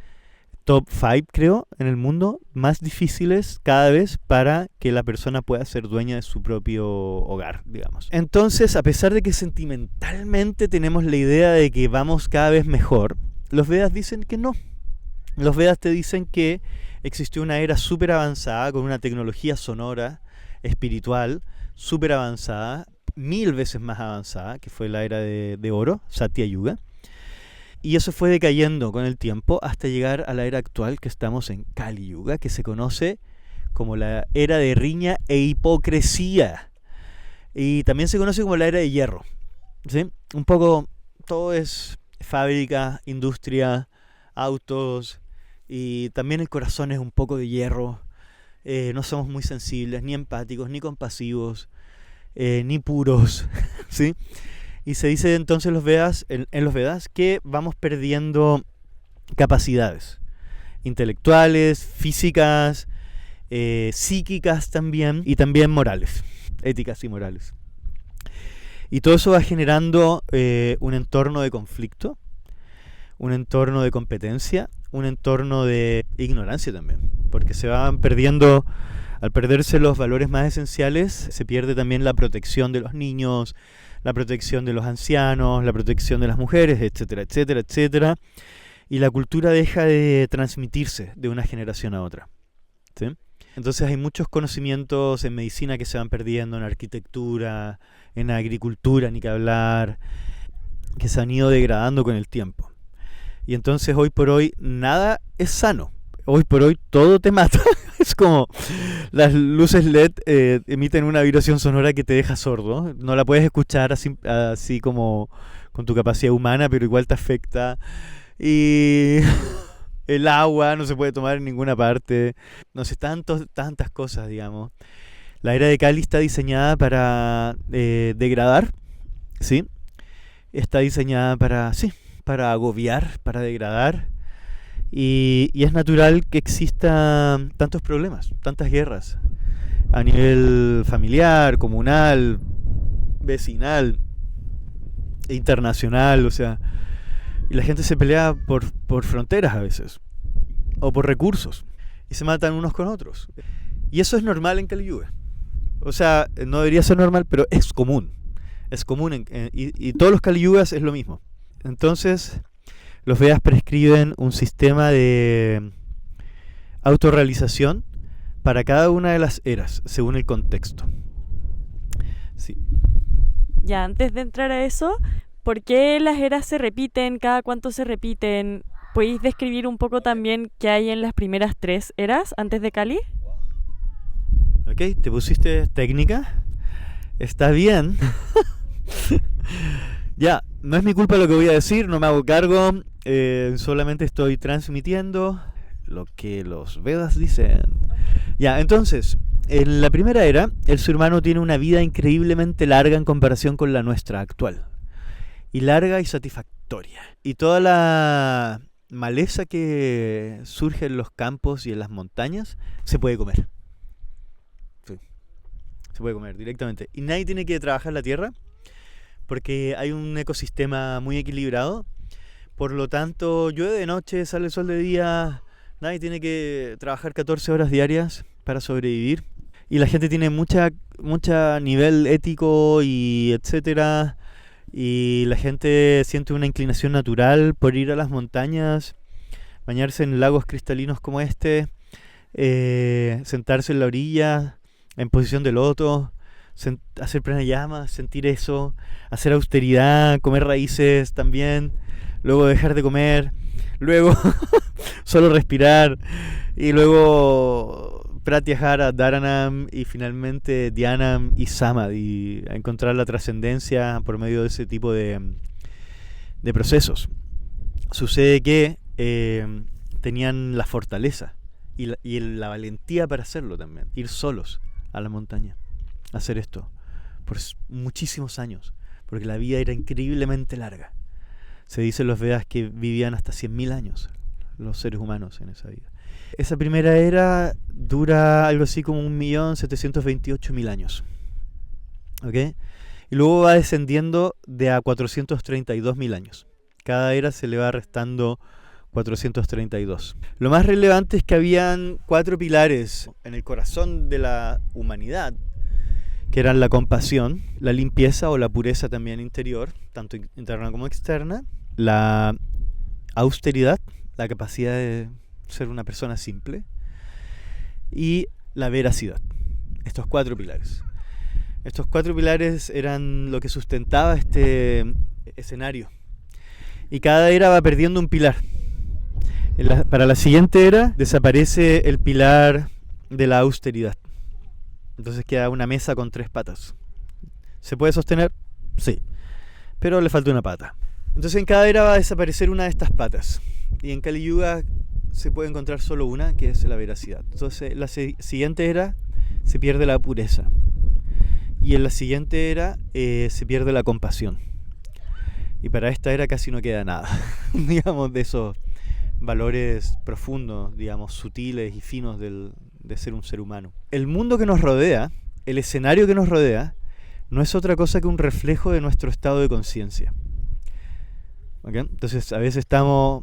top 5, creo, en el mundo, más difíciles cada vez para que la persona pueda ser dueña de su propio hogar, digamos. Entonces, a pesar de que sentimentalmente tenemos la idea de que vamos cada vez mejor, los Vedas dicen que no. Los Vedas te dicen que existió una era súper avanzada, con una tecnología sonora, espiritual, súper avanzada, 1000 veces más avanzada, que fue la era de oro, Satya Yuga. Y eso fue decayendo con el tiempo hasta llegar a la era actual, que estamos en Kali Yuga, que se conoce como la era de riña e hipocresía. Y también se conoce como la era de hierro, ¿sí? Un poco todo es fábrica, industria, autos, y también el corazón es un poco de hierro. No somos muy sensibles, ni empáticos, ni compasivos, ni puros, ¿sí? Y se dice entonces en los Vedas que vamos perdiendo capacidades intelectuales, físicas, psíquicas también, y también morales, éticas y morales. Y todo eso va generando un entorno de conflicto, un entorno de competencia, un entorno de ignorancia también, porque se van perdiendo, al perderse los valores más esenciales, se pierde también la protección de los niños, la protección de los ancianos, la protección de las mujeres, etcétera, etcétera, etcétera. Y la cultura deja de transmitirse de una generación a otra, ¿sí? Entonces hay muchos conocimientos en medicina que se van perdiendo, en arquitectura, en agricultura, ni que hablar, que se han ido degradando con el tiempo. Y entonces hoy por hoy nada es sano. Hoy por hoy todo te mata. Es como las luces LED emiten una vibración sonora que te deja sordo. No la puedes escuchar así como con tu capacidad humana, pero igual te afecta. Y el agua no se puede tomar en ninguna parte. No sé, tantas cosas, digamos. La era de Kali está diseñada para degradar, ¿sí? Está diseñada para agobiar, para degradar. Y es natural que existan tantos problemas, tantas guerras, a nivel familiar, comunal, vecinal, internacional, o sea, y la gente se pelea por fronteras a veces, o por recursos, y se matan unos con otros. Y eso es normal en Kali Yuga. O sea, no debería ser normal, pero es común. Es común, y todos los Kali Yugas es lo mismo. Entonces, los Vedas prescriben un sistema de autorrealización para cada una de las eras, según el contexto. Sí. Ya, antes de entrar a eso, ¿por qué las eras se repiten? ¿Cada cuánto se repiten? ¿Podéis describir un poco también qué hay en las primeras 3 eras antes de Kali? Ok, te pusiste técnica. Está bien. Ya, no es mi culpa lo que voy a decir, no me hago cargo. Solamente estoy transmitiendo lo que los Vedas dicen. Ya, entonces, en la primera era, el ser humano tiene una vida increíblemente larga en comparación con la nuestra actual. Y larga y satisfactoria. Y toda la maleza que surge en los campos y en las montañas se puede comer. Sí, se puede comer directamente. Y nadie tiene que trabajar la tierra porque hay un ecosistema muy equilibrado. Por lo tanto, llueve de noche, sale el sol de día, nadie tiene que trabajar 14 horas diarias para sobrevivir. Y la gente tiene mucha nivel ético y etcétera. Y la gente siente una inclinación natural por ir a las montañas, bañarse en lagos cristalinos como este, sentarse en la orilla, en posición de loto, hacer pranayama, sentir eso, hacer austeridad, comer raíces también. Luego dejar de comer, luego solo respirar y luego Pratyahara, Dharanam y finalmente Dhyanam y Samadhi, a encontrar la trascendencia por medio de ese tipo de procesos. Sucede que tenían la fortaleza y la valentía para hacerlo también, ir solos a la montaña, hacer esto por muchísimos años, porque la vida era increíblemente larga. Se dice en los Vedas que vivían hasta 100.000 años los seres humanos en esa vida. Esa primera era dura algo así como 1.728.000 años. ¿Ok? Y luego va descendiendo de a 432.000 años. Cada era se le va restando 432. Lo más relevante es que habían 4 pilares en el corazón de la humanidad, que eran la compasión, la limpieza o la pureza también interior, tanto interna como externa, la austeridad, la capacidad de ser una persona simple, y la veracidad. Estos 4 pilares. Estos 4 pilares eran lo que sustentaba este escenario. Y cada era va perdiendo un pilar. Para la siguiente era desaparece el pilar de la austeridad. Entonces queda una mesa con 3 patas. ¿Se puede sostener? Sí. Pero le falta una pata. Entonces en cada era va a desaparecer una de estas patas. Y en Kali Yuga se puede encontrar solo una, que es la veracidad. Entonces la siguiente era se pierde la pureza. Y en la siguiente era se pierde la compasión. Y para esta era casi no queda nada, digamos, de esos valores profundos, digamos, sutiles y finos de ser un ser humano. El mundo que nos rodea, el escenario que nos rodea, no es otra cosa que un reflejo de nuestro estado de conciencia. ¿Okay? Entonces, a veces estamos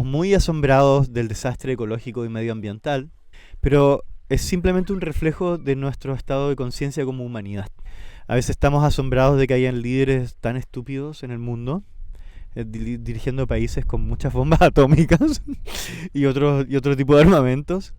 muy asombrados del desastre ecológico y medioambiental, pero es simplemente un reflejo de nuestro estado de conciencia como humanidad. A veces estamos asombrados de que hayan líderes tan estúpidos en el mundo, dirigiendo países con muchas bombas atómicas y otro tipo de armamentos,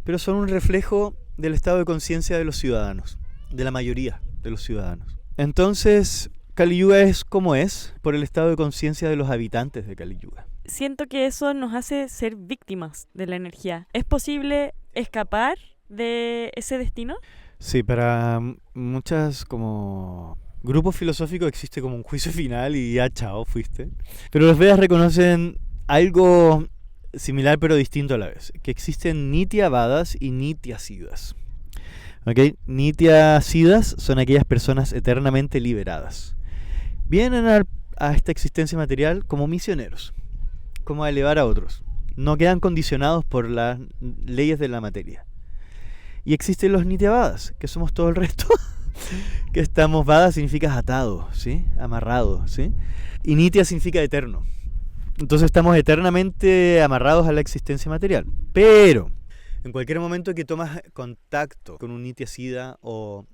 pero son un reflejo del estado de conciencia de los ciudadanos, de la mayoría de los ciudadanos. Entonces, Kali Yuga es como es por el estado de conciencia de los habitantes de Kali Yuga. Siento que eso nos hace ser víctimas de la energía. ¿Es posible escapar de ese destino? Sí, para muchas como grupos filosóficos existe como un juicio final y ya chao, fuiste. Pero los Vedas reconocen algo similar pero distinto a la vez, que existen Nityavadas y Nityasiddhas. ¿Okay? Nityasiddhas son aquellas personas eternamente liberadas. Vienen a esta existencia material como misioneros, como a elevar a otros. No quedan condicionados por las leyes de la materia. Y existen los Nityavadas, que somos todo el resto. Que estamos, Vada significa atado, ¿sí? Amarrado, ¿sí? Y Nitya significa eterno. Entonces estamos eternamente amarrados a la existencia material. Pero en cualquier momento que tomas contacto con un Nityasiddha o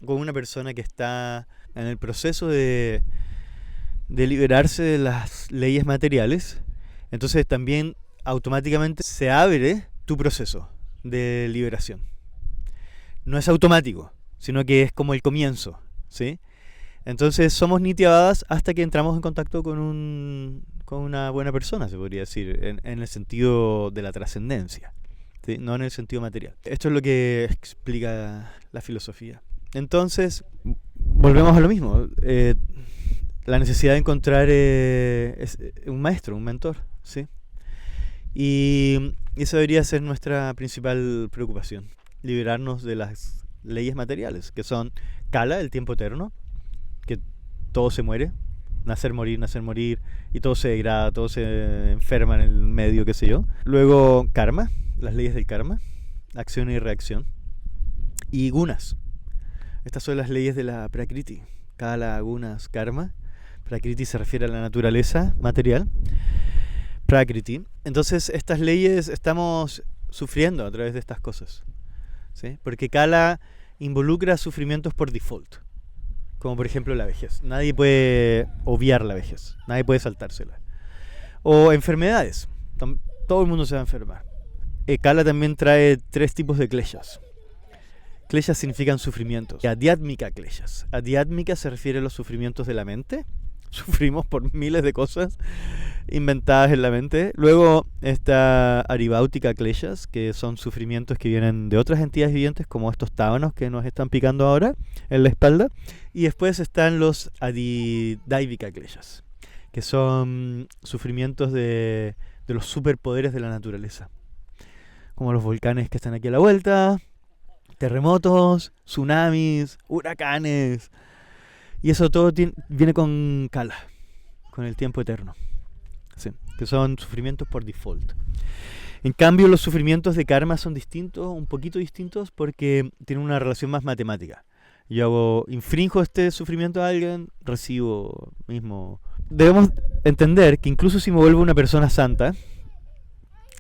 con una persona que está en el proceso de liberarse de las leyes materiales, entonces también automáticamente se abre tu proceso de liberación. No es automático, sino que es como el comienzo, ¿sí? Entonces somos Nityavadas hasta que entramos en contacto con una buena persona, se podría decir, en el sentido de la trascendencia, ¿sí? No en el sentido material. Esto es lo que explica la filosofía. Entonces, volvemos a lo mismo. La necesidad de encontrar un maestro, un mentor, ¿sí? Y esa debería ser nuestra principal preocupación. Liberarnos de las leyes materiales, que son Kala, el tiempo eterno, que todo se muere, nacer, morir, y todo se degrada, todo se enferma en el medio, qué sé yo. Luego Karma, las leyes del karma, acción y reacción. Y Gunas, estas son las leyes de la Prakriti. Kala, Gunas, Karma. Prakriti se refiere a la naturaleza material. Prakriti. Entonces estas leyes estamos sufriendo a través de estas cosas, ¿sí? Porque Kala involucra sufrimientos por default, como por ejemplo la vejez. Nadie puede obviar la vejez, nadie puede saltársela. O enfermedades, todo el mundo se va a enfermar. Kala también trae 3 tipos de kleshas. Kleshas significan sufrimientos. Adhyatmika kleshas. Adhyatmika se refiere a los sufrimientos de la mente, sufrimos por miles de cosas inventadas en la mente. Luego está Aribautica kleshas, que son sufrimientos que vienen de otras entidades vivientes, como estos tábanos que nos están picando ahora en la espalda. Y después están los Adidaivika kleshas, que son sufrimientos de los superpoderes de la naturaleza, como los volcanes que están aquí a la vuelta, terremotos, tsunamis, huracanes. Y eso todo viene con Kala, con el tiempo eterno. Sí, que son sufrimientos por default. En cambio, los sufrimientos de karma son distintos, un poquito distintos, porque tienen una relación más matemática. Yo infrinjo este sufrimiento a alguien, recibo mismo. Debemos entender que incluso si me vuelvo una persona santa,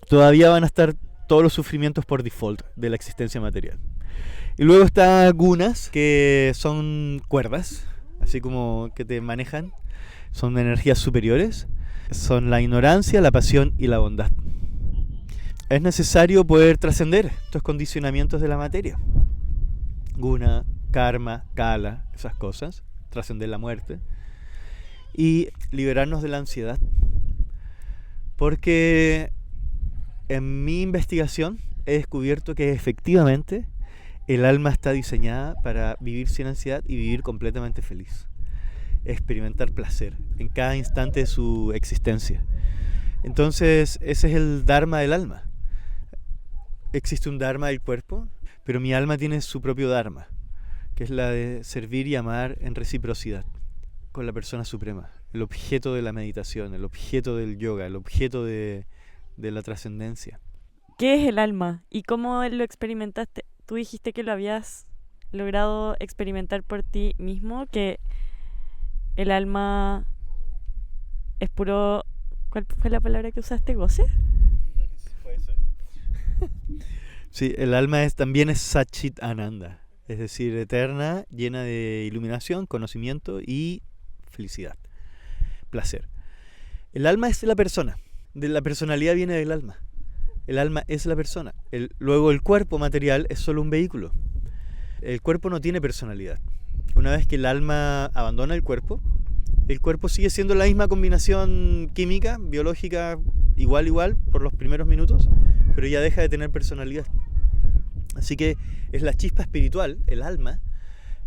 todavía van a estar todos los sufrimientos por default de la existencia material. Y luego está gunas, que son cuerdas, así como que te manejan, son energías superiores. Son la ignorancia, la pasión y la bondad. Es necesario poder trascender estos condicionamientos de la materia. Guna, karma, kala, esas cosas. Trascender la muerte. Y liberarnos de la ansiedad. Porque en mi investigación he descubierto que efectivamente el alma está diseñada para vivir sin ansiedad y vivir completamente feliz. Experimentar placer en cada instante de su existencia. Entonces ese es el dharma del alma. Existe un dharma del cuerpo, pero mi alma tiene su propio dharma, que es la de servir y amar en reciprocidad con la persona suprema, el objeto de la meditación, el objeto del yoga, el objeto de la trascendencia. ¿Qué es el alma y cómo lo experimentaste? Tú dijiste que lo habías logrado experimentar por ti mismo, que el alma es puro... ¿Cuál fue la palabra que usaste? ¿Goce? Puede ser. Sí, el alma también es Satchit Ananda, es decir, eterna, llena de iluminación, conocimiento y felicidad, placer. El alma es la persona, de la personalidad viene del alma. El alma es la persona. Luego el cuerpo material es solo un vehículo. El cuerpo no tiene personalidad. Una vez que el alma abandona el cuerpo sigue siendo la misma combinación química, biológica, igual, por los primeros minutos, pero ya deja de tener personalidad. Así que es la chispa espiritual, el alma,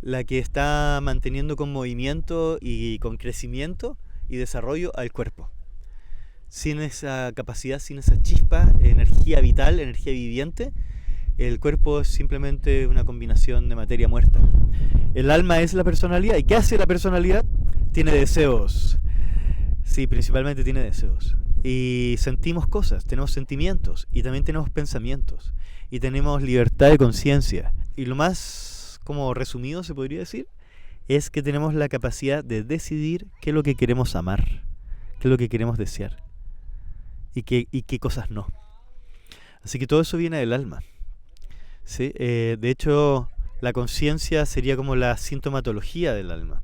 la que está manteniendo con movimiento y con crecimiento y desarrollo al cuerpo. Sin esa capacidad, sin esa chispa, energía vital, energía viviente, el cuerpo es simplemente una combinación de materia muerta. El alma es la personalidad. ¿Y qué hace la personalidad? Tiene deseos. Sí, principalmente tiene deseos. Y sentimos cosas, tenemos sentimientos y también tenemos pensamientos. Y tenemos libertad de conciencia. Y lo más como resumido se podría decir es que tenemos la capacidad de decidir qué es lo que queremos amar, qué es lo que queremos desear y qué cosas no. Así que todo eso viene del alma. ¿Sí? De hecho, la conciencia sería como la sintomatología del alma.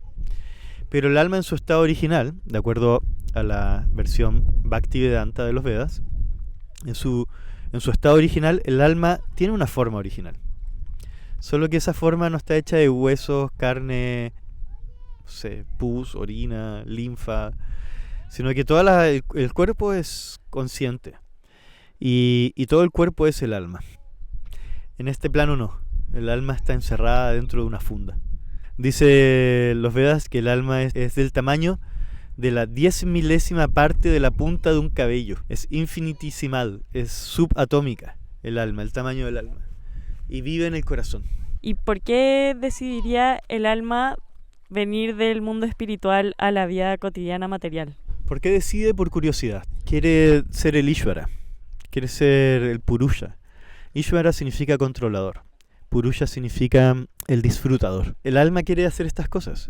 Pero el alma en su estado original, de acuerdo a la versión Bhaktivedanta de los Vedas, en su estado original, el alma tiene una forma original. Solo que esa forma no está hecha de huesos, carne, no sé, pus, orina, linfa, sino que el cuerpo es consciente y todo el cuerpo es el alma. En este plano no, el alma está encerrada dentro de una funda. Dice los Vedas que el alma es del tamaño de la 10.000ª parte de la punta de un cabello. Es infinitesimal, es subatómica el alma, el tamaño del alma. Y vive en el corazón. ¿Y por qué decidiría el alma venir del mundo espiritual a la vida cotidiana material? ¿Por qué decide? Por curiosidad. Quiere ser el Ishvara, quiere ser el Purusha. Ishvara significa controlador. Purusha significa el disfrutador. El alma quiere hacer estas cosas.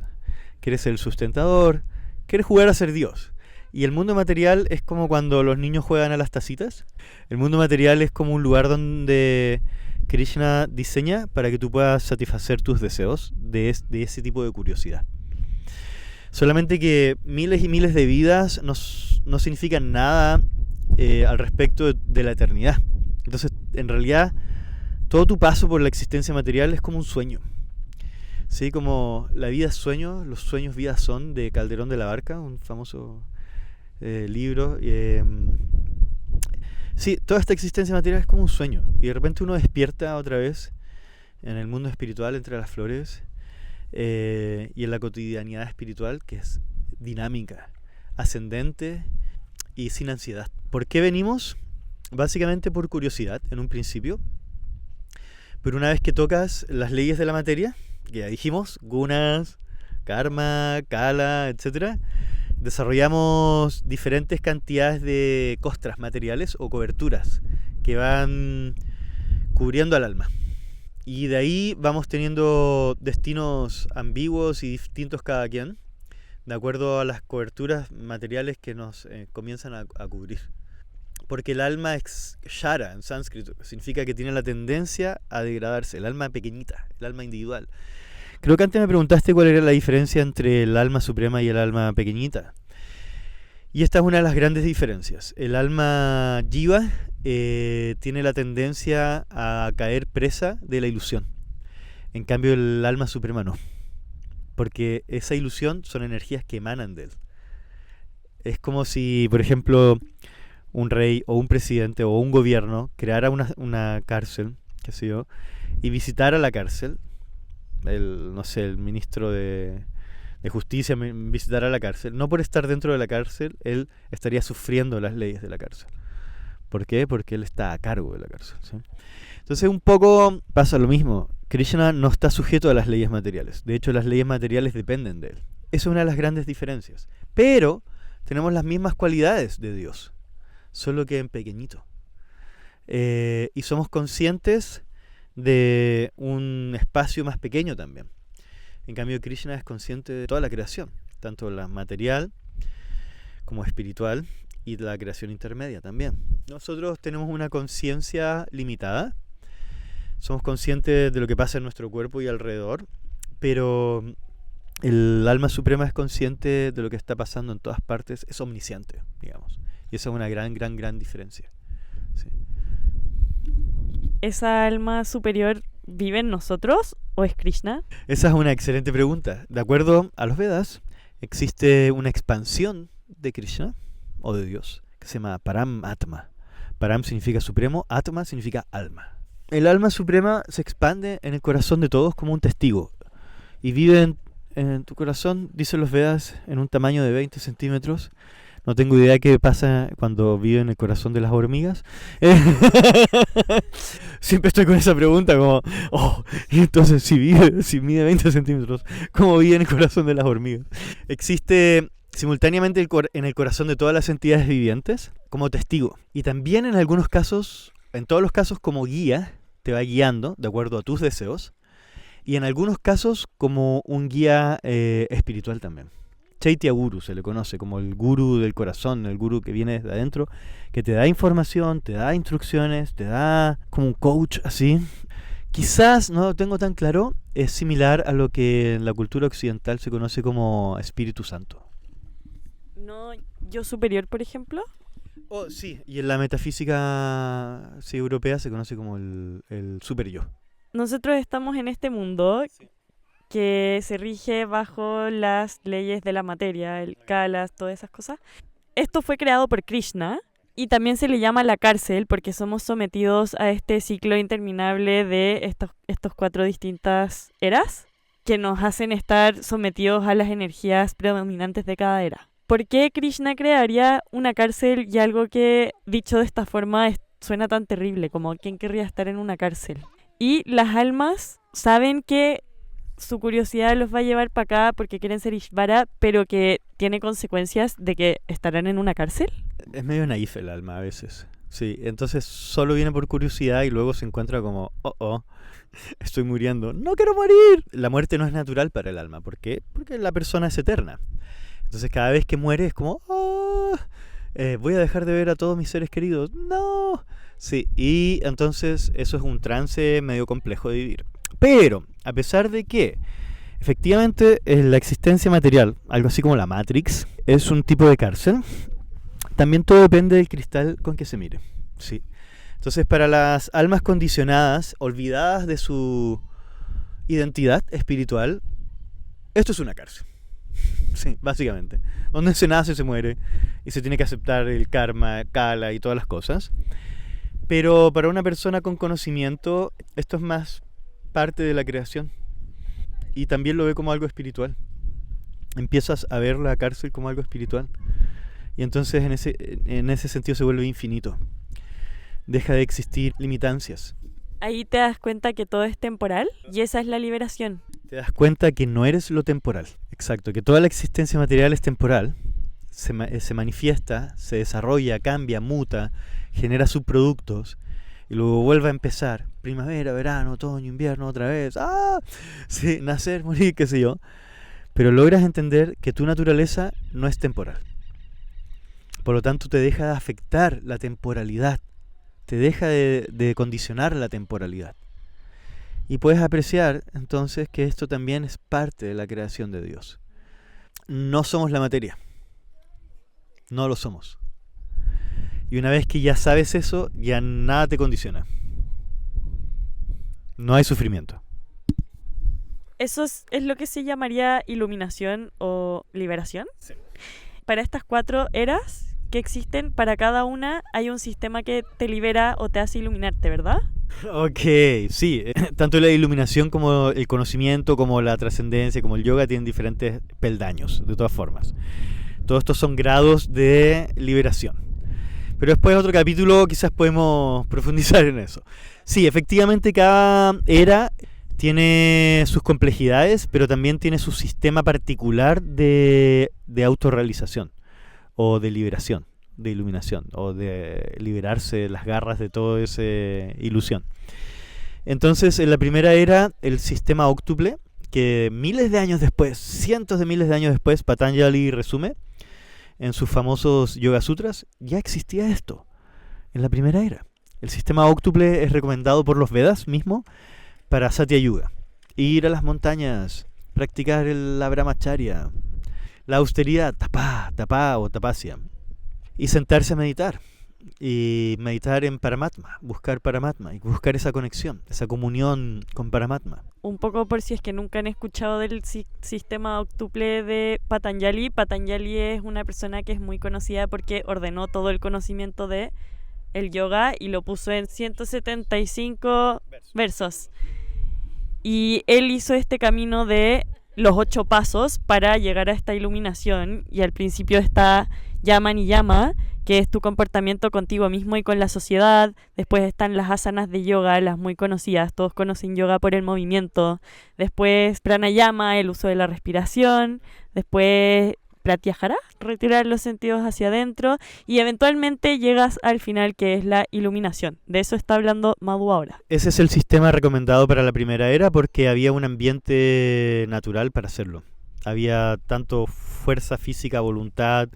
Quiere ser el sustentador, quiere jugar a ser Dios. Y el mundo material es como cuando los niños juegan a las tacitas. El mundo material es como un lugar donde Krishna diseña para que tú puedas satisfacer tus deseos de ese tipo de curiosidad. Solamente que miles y miles de vidas no significan nada al respecto de la eternidad. Entonces, en realidad, todo tu paso por la existencia material es como un sueño. Sí, como La vida es sueño, los sueños vida son, de Calderón de la Barca, un famoso libro. Sí, toda esta existencia material es como un sueño. Y de repente uno despierta otra vez en el mundo espiritual, entre las flores, y en la cotidianidad espiritual, que es dinámica, ascendente y sin ansiedad. ¿Por qué venimos? Básicamente por curiosidad, en un principio. Pero una vez que tocas las leyes de la materia, que ya dijimos, gunas, karma, kala, etc., desarrollamos diferentes cantidades de costras materiales o coberturas que van cubriendo al alma. Y de ahí vamos teniendo destinos ambiguos y distintos cada quien, de acuerdo a las coberturas materiales que nos comienzan a cubrir. Porque el alma es shara en sánscrito, significa que tiene la tendencia a degradarse, el alma pequeñita, el alma individual. Creo que antes me preguntaste cuál era la diferencia entre el alma suprema y el alma pequeñita. Y esta es una de las grandes diferencias. El alma jiva tiene la tendencia a caer presa de la ilusión. En cambio el alma suprema no. Porque esa ilusión son energías que emanan de él. Es como si, por ejemplo, un rey o un presidente o un gobierno creara una cárcel, qué sé yo, y visitara la cárcel. No sé, el ministro de justicia visitara la cárcel. No por estar dentro de la cárcel, él estaría sufriendo las leyes de la cárcel. ¿Por qué? Porque él está a cargo de la cárcel, ¿sí? Entonces un poco pasa lo mismo. Krishna no está sujeto a las leyes materiales. De hecho, las leyes materiales dependen de él. Esa es una de las grandes diferencias. Pero tenemos las mismas cualidades de Dios, solo que en pequeñito. Y somos conscientes de un espacio más pequeño también. En cambio, Krishna es consciente de toda la creación, tanto la material como espiritual, y de la creación intermedia también. Nosotros tenemos una conciencia limitada, somos conscientes de lo que pasa en nuestro cuerpo y alrededor, pero el alma suprema es consciente de lo que está pasando en todas partes, es omnisciente, digamos. Y esa es una gran diferencia. Sí. ¿Esa alma superior vive en nosotros o es Krishna? Esa es una excelente pregunta. De acuerdo a los Vedas, existe una expansión de Krishna o de Dios que se llama Param Atma. Param significa supremo, Atma significa alma. El alma suprema se expande en el corazón de todos como un testigo y vive en tu corazón, dicen los Vedas, en un tamaño de 20 centímetros. No tengo idea qué pasa cuando vive en el corazón de las hormigas. Siempre estoy con esa pregunta como, entonces si mide 20 centímetros, ¿cómo vive en el corazón de las hormigas? Existe simultáneamente en el corazón de todas las entidades vivientes como testigo. Y también en algunos casos, en todos los casos como guía, te va guiando de acuerdo a tus deseos. Y en algunos casos como un guía espiritual también. Chaitya Guru se le conoce como el gurú del corazón, el gurú que viene desde adentro, que te da información, te da instrucciones, te da como un coach así. Quizás, no lo tengo tan claro, es similar a lo que en la cultura occidental se conoce como Espíritu Santo. ¿No yo superior, por ejemplo? Sí, y en la metafísica europea se conoce como el super yo. Nosotros estamos en este mundo que se rige bajo las leyes de la materia, el kalas, todas esas cosas. Esto fue creado por Krishna y también se le llama la cárcel porque somos sometidos a este ciclo interminable de estos 4 distintas eras que nos hacen estar sometidos a las energías predominantes de cada era. ¿Por qué Krishna crearía una cárcel y algo que, dicho de esta forma, suena tan terrible como quién querría estar en una cárcel? Y las almas saben que su curiosidad los va a llevar para acá porque quieren ser Ishvara, pero que tiene consecuencias de que estarán en una cárcel. Es medio naif el alma a veces. Sí, entonces solo viene por curiosidad y luego se encuentra como, estoy muriendo, no quiero morir. La muerte no es natural para el alma. ¿Por qué? Porque la persona es eterna. Entonces cada vez que muere es como, voy a dejar de ver a todos mis seres queridos. No. Sí, y entonces eso es un trance medio complejo de vivir. Pero, a pesar de que efectivamente la existencia material, algo así como la Matrix, es un tipo de cárcel, también todo depende del cristal con que se mire. ¿Sí? Entonces, para las almas condicionadas, olvidadas de su identidad espiritual, esto es una cárcel. Sí, básicamente. Donde se nace, se muere y se tiene que aceptar el karma, kala y todas las cosas. Pero para una persona con conocimiento, esto es más parte de la creación. Y también lo ve como algo espiritual. Empiezas a ver la cárcel como algo espiritual. Y entonces en ese sentido se vuelve infinito. Deja de existir limitancias. Ahí te das cuenta que todo es temporal y esa es la liberación. Te das cuenta que no eres lo temporal. Exacto, que toda la existencia material es temporal. Se manifiesta, se desarrolla, cambia, muta, genera subproductos y luego vuelve a empezar. Primavera, verano, otoño, invierno, otra vez. ¡Ah! Sí, nacer, morir, qué sé yo. Pero logras entender que tu naturaleza no es temporal. Por lo tanto, te deja de afectar la temporalidad. Te deja de condicionar la temporalidad. Y puedes apreciar entonces que esto también es parte de la creación de Dios. No somos la materia. No lo somos. Y una vez que ya sabes eso, ya nada te condiciona. No hay sufrimiento. ¿Eso es lo que se llamaría iluminación o liberación? Sí. Para estas 4 eras que existen, para cada una hay un sistema que te libera o te hace iluminarte, ¿verdad? Ok, sí. Tanto la iluminación como el conocimiento, como la trascendencia, como el yoga tienen diferentes peldaños, de todas formas. Todos estos son grados de liberación. Pero después en otro capítulo quizás podemos profundizar en eso. Sí, efectivamente cada era tiene sus complejidades, pero también tiene su sistema particular de autorrealización, o de liberación, de iluminación, o de liberarse de las garras de toda esa ilusión. Entonces, en la primera era, el sistema óctuple, que miles de años después, cientos de miles de años después, Patanjali resume en sus famosos Yoga Sutras, ya existía esto en la primera era. El sistema óctuple es recomendado por los Vedas mismo para Satya Yuga. Ir a las montañas, practicar la brahmacharya, la austeridad, tapá o tapasya, y sentarse a meditar. Y meditar en Paramatma, buscar Paramatma y buscar esa conexión, esa comunión con Paramatma. Un poco por si es que nunca han escuchado del sistema óctuple de Patanjali. Patanjali es una persona que es muy conocida porque ordenó todo el conocimiento de el yoga y lo puso en 175 versos. Y él hizo este camino de los 8 pasos para llegar a esta iluminación, y al principio está llama ni llama, que es tu comportamiento contigo mismo y con la sociedad. Después están las asanas de yoga, las muy conocidas, todos conocen yoga por el movimiento. Después pranayama, el uso de la respiración. Después pratyahara, retirar los sentidos hacia adentro, y eventualmente llegas al final, que es la iluminación. De eso está hablando Madhu ahora. Ese es el sistema recomendado para la primera era porque había un ambiente natural para hacerlo. Había tanto fuerza física, voluntad,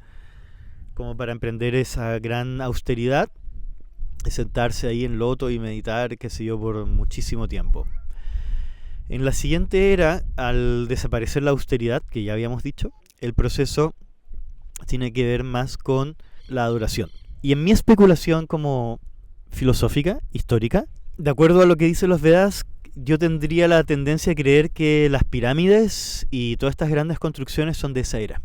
como para emprender esa gran austeridad, sentarse ahí en loto y meditar, qué sé yo, por muchísimo tiempo. En la siguiente era, al desaparecer la austeridad, que ya habíamos dicho, el proceso tiene que ver más con la adoración. Y en mi especulación como filosófica, histórica, de acuerdo a lo que dicen los Vedas, yo tendría la tendencia a creer que las pirámides y todas estas grandes construcciones son de esa era.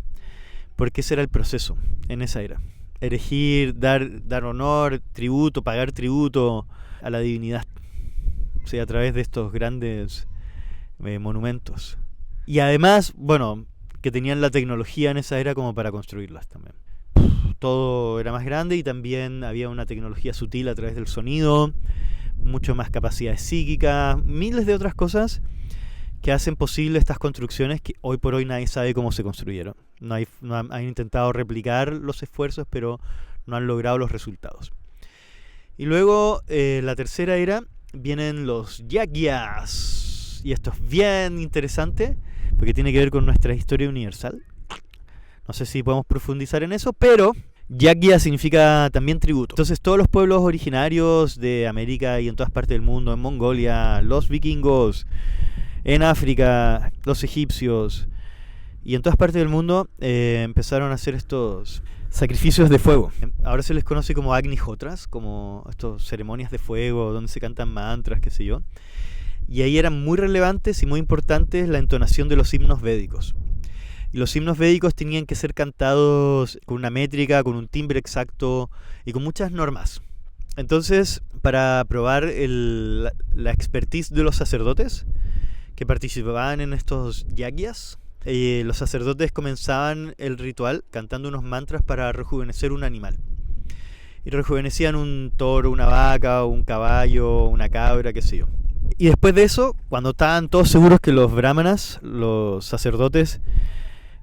Porque ese era el proceso en esa era. Erigir, dar honor, tributo, pagar tributo a la divinidad. O sea, a través de estos grandes monumentos. Y además, bueno, que tenían la tecnología en esa era como para construirlas también. Todo era más grande y también había una tecnología sutil a través del sonido, mucho más capacidades psíquicas, miles de otras cosas que hacen posible estas construcciones que hoy por hoy nadie sabe cómo se construyeron. Han intentado replicar los esfuerzos, pero no han logrado los resultados. Y luego, la tercera era, vienen los yagyas. Y esto es bien interesante, porque tiene que ver con nuestra historia universal. No sé si podemos profundizar en eso, pero yagya significa también tributo. Entonces todos los pueblos originarios de América y en todas partes del mundo, en Mongolia, los vikingos, en África, los egipcios y en todas partes del mundo empezaron a hacer estos sacrificios de fuego. Ahora se les conoce como Agnihotras, como estas ceremonias de fuego donde se cantan mantras, qué sé yo. Y ahí eran muy relevantes y muy importantes la entonación de los himnos védicos. Y los himnos védicos tenían que ser cantados con una métrica, con un timbre exacto y con muchas normas. Entonces, para probar la expertise de los sacerdotes que participaban en estos yagyas, los sacerdotes comenzaban el ritual cantando unos mantras para rejuvenecer un animal. Y rejuvenecían un toro, una vaca, un caballo, una cabra, qué sé yo. Y después de eso, cuando estaban todos seguros que los brahmanas, los sacerdotes,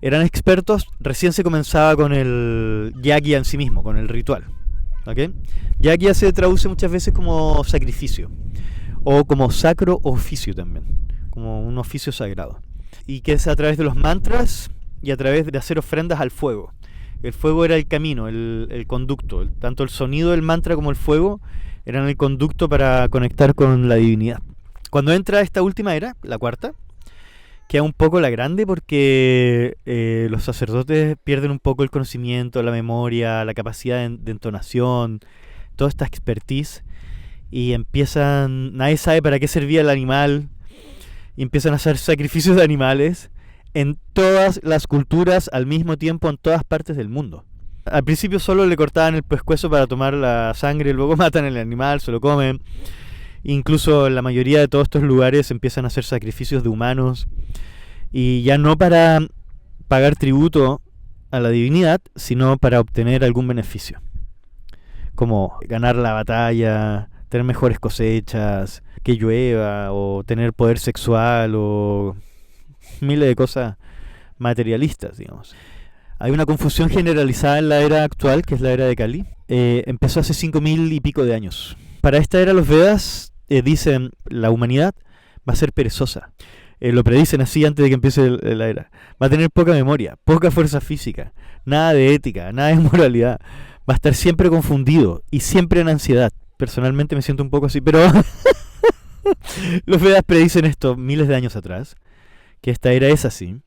eran expertos, recién se comenzaba con el yagya en sí mismo, con el ritual. ¿Okay? Yagya se traduce muchas veces como sacrificio, o como sacro oficio también, como un oficio sagrado. Y que es a través de los mantras y a través de hacer ofrendas al fuego. El fuego era el camino, el conducto. Tanto el sonido del mantra como el fuego eran el conducto para conectar con la divinidad. Cuando entra esta última era, la cuarta, queda un poco la grande porque los sacerdotes pierden un poco el conocimiento, la memoria, la capacidad de entonación, toda esta expertise, y nadie sabe para qué servía el animal, y empiezan a hacer sacrificios de animales en todas las culturas al mismo tiempo en todas partes del mundo. Al principio solo le cortaban el pescuezo para tomar la sangre, luego matan el animal, se lo comen. Incluso en la mayoría de todos estos lugares empiezan a hacer sacrificios de humanos, y ya no para pagar tributo a la divinidad, sino para obtener algún beneficio, como ganar la batalla, tener mejores cosechas, que llueva, o tener poder sexual, o miles de cosas materialistas, digamos. Hay una confusión generalizada en la era actual, que es la era de Kali. Empezó hace 5.000 y pico de años. Para esta era los Vedas dicen la humanidad va a ser perezosa. Lo predicen así antes de que empiece la era. Va a tener poca memoria, poca fuerza física, nada de ética, nada de moralidad. Va a estar siempre confundido y siempre en ansiedad. Personalmente me siento un poco así, pero los Vedas predicen esto miles de años atrás, que esta era es así.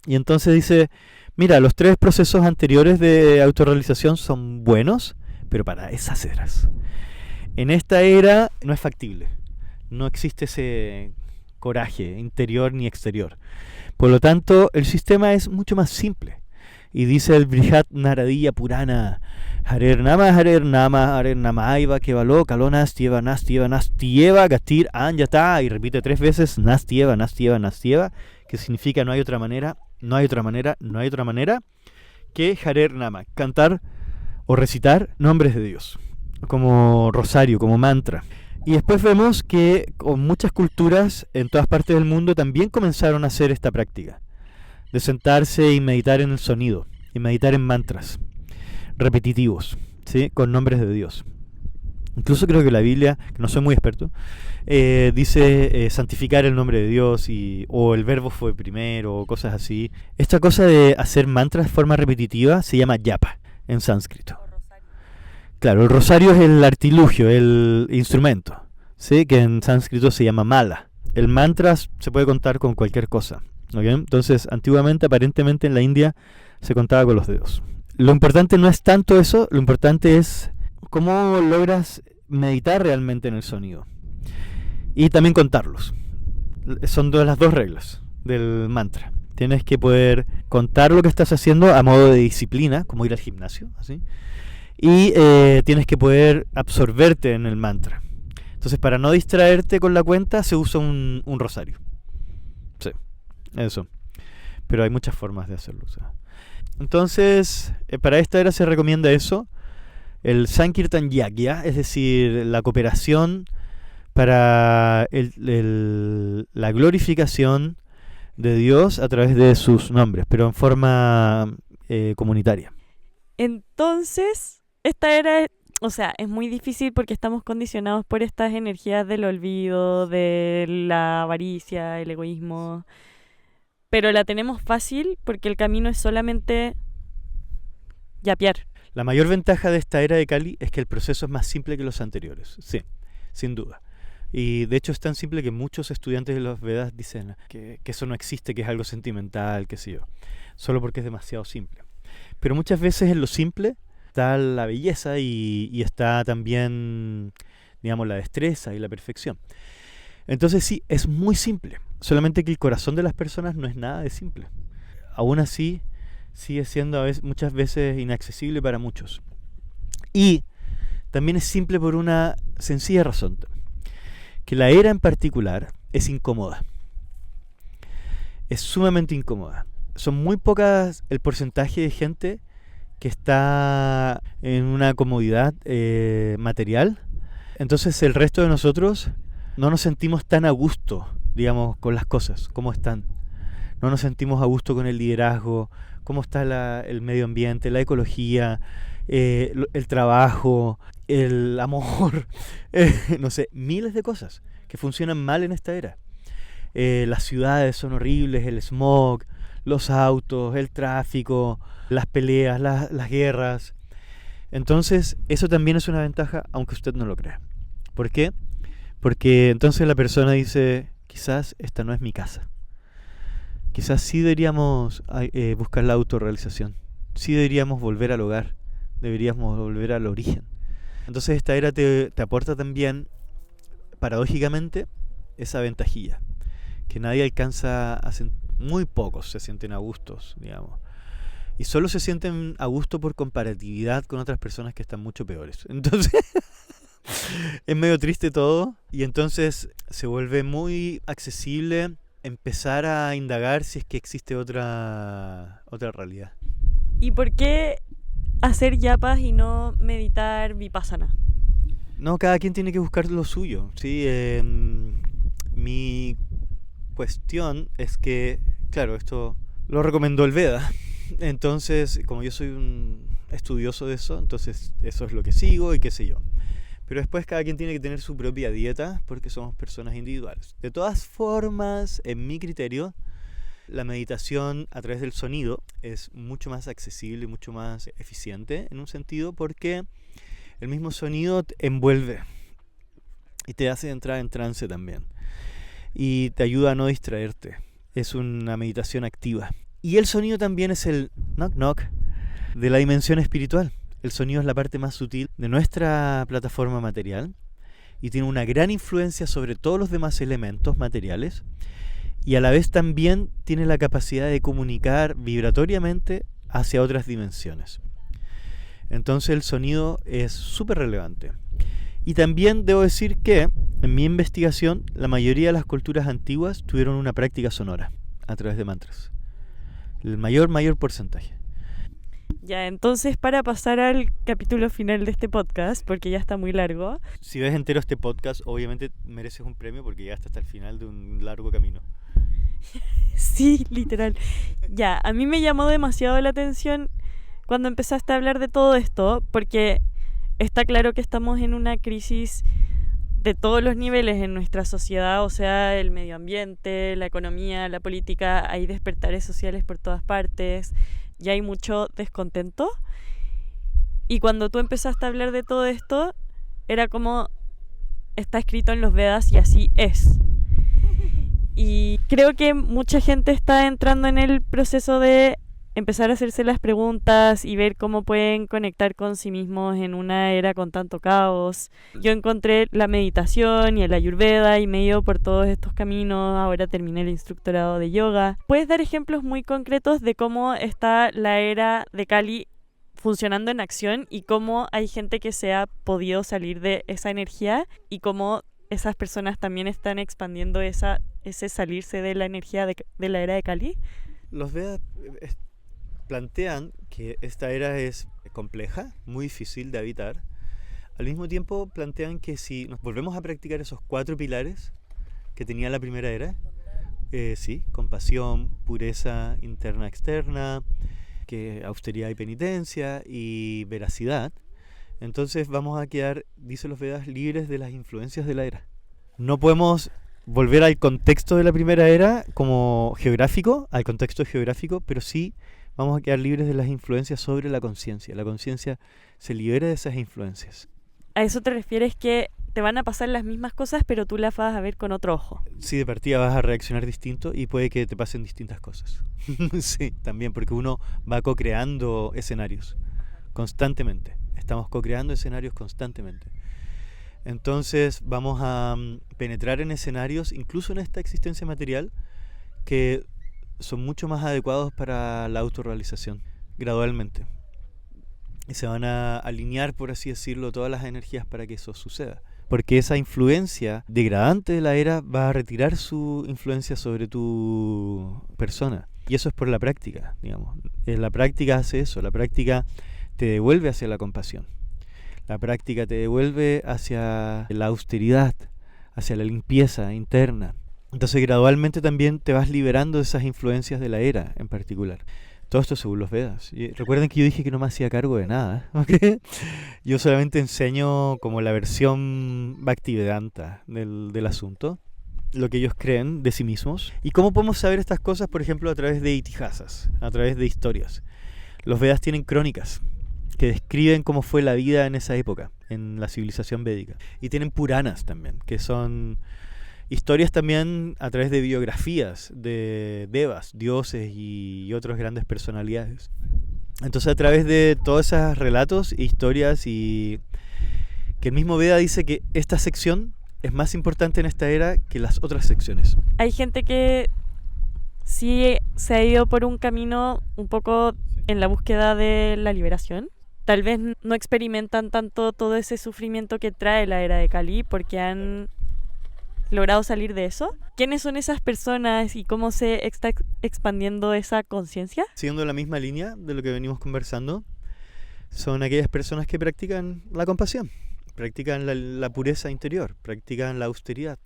Y entonces dice, mira, los 3 procesos anteriores de autorrealización son buenos, pero para esas eras. En esta era no es factible. No existe ese coraje interior ni exterior. Por lo tanto, el sistema es mucho más simple. Y dice el Brihad Naradiya Purana, Harer Nama Aiva Kevalo, Kalo Nastieva, Nastieva, Nastieva, Gatir Anyata, y repite 3 veces Nastieva, Nastieva, Nastieva, que significa no hay otra manera, no hay otra manera, no hay otra manera que Harer Nama, cantar o recitar nombres de Dios, como rosario, como mantra. Y después vemos que con muchas culturas en todas partes del mundo también comenzaron a hacer esta práctica de sentarse y meditar en el sonido, y meditar en mantras repetitivos, ¿sí? Con nombres de Dios. Incluso creo que la Biblia, que no soy muy experto, dice santificar el nombre de Dios, o el verbo fue primero, o cosas así. Esta cosa de hacer mantras de forma repetitiva se llama japa en sánscrito. Claro, el rosario es el artilugio, el instrumento, ¿sí? Que en sánscrito se llama mala. El mantra se puede contar con cualquier cosa, ¿okay? Entonces, antiguamente, aparentemente en la India, se contaba con los dedos. Lo importante no es tanto eso, lo importante es cómo logras meditar realmente en el sonido. Y también contarlos. Son las 2 reglas del mantra. Tienes que poder contar lo que estás haciendo a modo de disciplina, como ir al gimnasio, ¿así? Y tienes que poder absorberte en el mantra. Entonces, para no distraerte con la cuenta, se usa un rosario. Sí, eso. Pero hay muchas formas de hacerlo. O sea. Entonces, para esta era se recomienda eso. El Sankirtan Yagya, es decir, la cooperación para la glorificación de Dios a través de sus nombres, pero en forma comunitaria. Entonces, esta era, o sea, es muy difícil porque estamos condicionados por estas energías del olvido, de la avaricia, el egoísmo, pero la tenemos fácil porque el camino es solamente yapear. La mayor ventaja de esta era de Kali es que el proceso es más simple que los anteriores, sí, sin duda. Y de hecho es tan simple que muchos estudiantes de los Vedas dicen que eso no existe, que es algo sentimental, qué sé yo, solo porque es demasiado simple. Pero muchas veces en lo simple está la belleza y está también, digamos, la destreza y la perfección. Entonces sí, es muy simple. Solamente que el corazón de las personas no es nada de simple. Aún así, sigue siendo muchas veces inaccesible para muchos. Y también es simple por una sencilla razón, que la era en particular es incómoda. Es sumamente incómoda. Son muy pocas el porcentaje de gente que está en una comodidad material. Entonces el resto de nosotros no nos sentimos tan a gusto, digamos, con las cosas, cómo están. No nos sentimos a gusto con el liderazgo, cómo está el medio ambiente, la ecología, el trabajo, el amor, no sé, miles de cosas que funcionan mal en esta era. Las ciudades son horribles, el smog, los autos, el tráfico, las peleas, las guerras. Entonces, eso también es una ventaja, aunque usted no lo crea. ¿Por qué? Porque entonces la persona dice, quizás esta no es mi casa. Quizás sí deberíamos buscar la autorrealización. Sí deberíamos volver al hogar. Deberíamos volver al origen. Entonces esta era te aporta también, paradójicamente, esa ventajilla. Que nadie alcanza muy pocos se sienten a gustos, digamos. Y solo se sienten a gusto por comparatividad con otras personas que están mucho peores. Entonces, es medio triste todo. Y entonces se vuelve muy accesible empezar a indagar si es que existe otra realidad. ¿Y por qué hacer yapas y no meditar vipassana? No, cada quien tiene que buscar lo suyo, ¿sí? Mi cuestión es que, claro, esto lo recomendó el Veda. Entonces, como yo soy un estudioso de eso, entonces eso es lo que sigo y qué sé yo. Pero después cada quien tiene que tener su propia dieta porque somos personas individuales. De todas formas, en mi criterio, la meditación a través del sonido es mucho más accesible y mucho más eficiente en un sentido porque el mismo sonido te envuelve y te hace entrar en trance también. Y te ayuda a no distraerte. Es una meditación activa. Y el sonido también es el knock knock de la dimensión espiritual. El sonido es la parte más sutil de nuestra plataforma material y tiene una gran influencia sobre todos los demás elementos materiales y a la vez también tiene la capacidad de comunicar vibratoriamente hacia otras dimensiones. Entonces el sonido es súper relevante. Y también debo decir que en mi investigación la mayoría de las culturas antiguas tuvieron una práctica sonora a través de mantras. El mayor porcentaje. Ya, entonces para pasar al capítulo final de este podcast, porque ya está muy largo. Si ves entero este podcast, obviamente mereces un premio porque llegaste hasta el final de un largo camino. Sí, literal. Ya, a mí me llamó demasiado la atención cuando empezaste a hablar de todo esto, porque está claro que estamos en una crisis de todos los niveles en nuestra sociedad, o sea, el medio ambiente, la economía, la política, hay despertares sociales por todas partes, y hay mucho descontento. Y cuando tú empezaste a hablar de todo esto, era como está escrito en los Vedas y así es. Y creo que mucha gente está entrando en el proceso de empezar a hacerse las preguntas y ver cómo pueden conectar con sí mismos en una era con tanto caos. Yo encontré la meditación y el Ayurveda y me he ido por todos estos caminos. Ahora terminé el instructorado de yoga. ¿Puedes dar ejemplos muy concretos de cómo está la era de Kali funcionando en acción y cómo hay gente que se ha podido salir de esa energía y cómo esas personas también están expandiendo ese salirse de la energía de la era de Kali? Los Vedas plantean que esta era es compleja, muy difícil de habitar. Al mismo tiempo plantean que si nos volvemos a practicar esos 4 pilares que tenía la primera era, sí, compasión, pureza interna externa, que austeridad y penitencia y veracidad, entonces vamos a quedar, dicen los Vedas, libres de las influencias de la era. No podemos volver al contexto de la primera era como geográfico, al contexto geográfico, pero sí vamos a quedar libres de las influencias sobre la conciencia. La conciencia se libera de esas influencias. ¿A eso te refieres que te van a pasar las mismas cosas, pero tú las vas a ver con otro ojo? Sí, de partida vas a reaccionar distinto y puede que te pasen distintas cosas. Sí, también, porque uno va co-creando escenarios constantemente. Estamos co-creando escenarios constantemente. Entonces vamos a penetrar en escenarios, incluso en esta existencia material, que son mucho más adecuados para la autorrealización, gradualmente. Y se van a alinear, por así decirlo, todas las energías para que eso suceda. Porque esa influencia degradante de la era va a retirar su influencia sobre tu persona. Y eso es por la práctica, digamos. La práctica hace eso, la práctica te devuelve hacia la compasión. La práctica te devuelve hacia la austeridad, hacia la limpieza interna. Entonces gradualmente también te vas liberando de esas influencias de la era en particular. Todo esto según los Vedas. Y recuerden que yo dije que no me hacía cargo de nada, ¿ok? Yo solamente enseño como la versión Bhaktivedanta del asunto, lo que ellos creen de sí mismos. ¿Y cómo podemos saber estas cosas? Por ejemplo, a través de itihasas, a través de historias. Los Vedas tienen crónicas que describen cómo fue la vida en esa época, en la civilización védica. Y tienen Puranas también, que son historias también a través de biografías de devas, dioses y otras grandes personalidades. Entonces a través de todos esos relatos, historias y que el mismo Veda dice que esta sección es más importante en esta era que las otras secciones. Hay gente que sí se ha ido por un camino un poco en la búsqueda de la liberación. Tal vez no experimentan tanto todo ese sufrimiento que trae la era de Kali porque han logrado salir de eso. ¿Quiénes son esas personas y cómo se está expandiendo esa conciencia? Siguiendo la misma línea de lo que venimos conversando, son aquellas personas que practican la compasión, practican la pureza interior, practican la austeridad,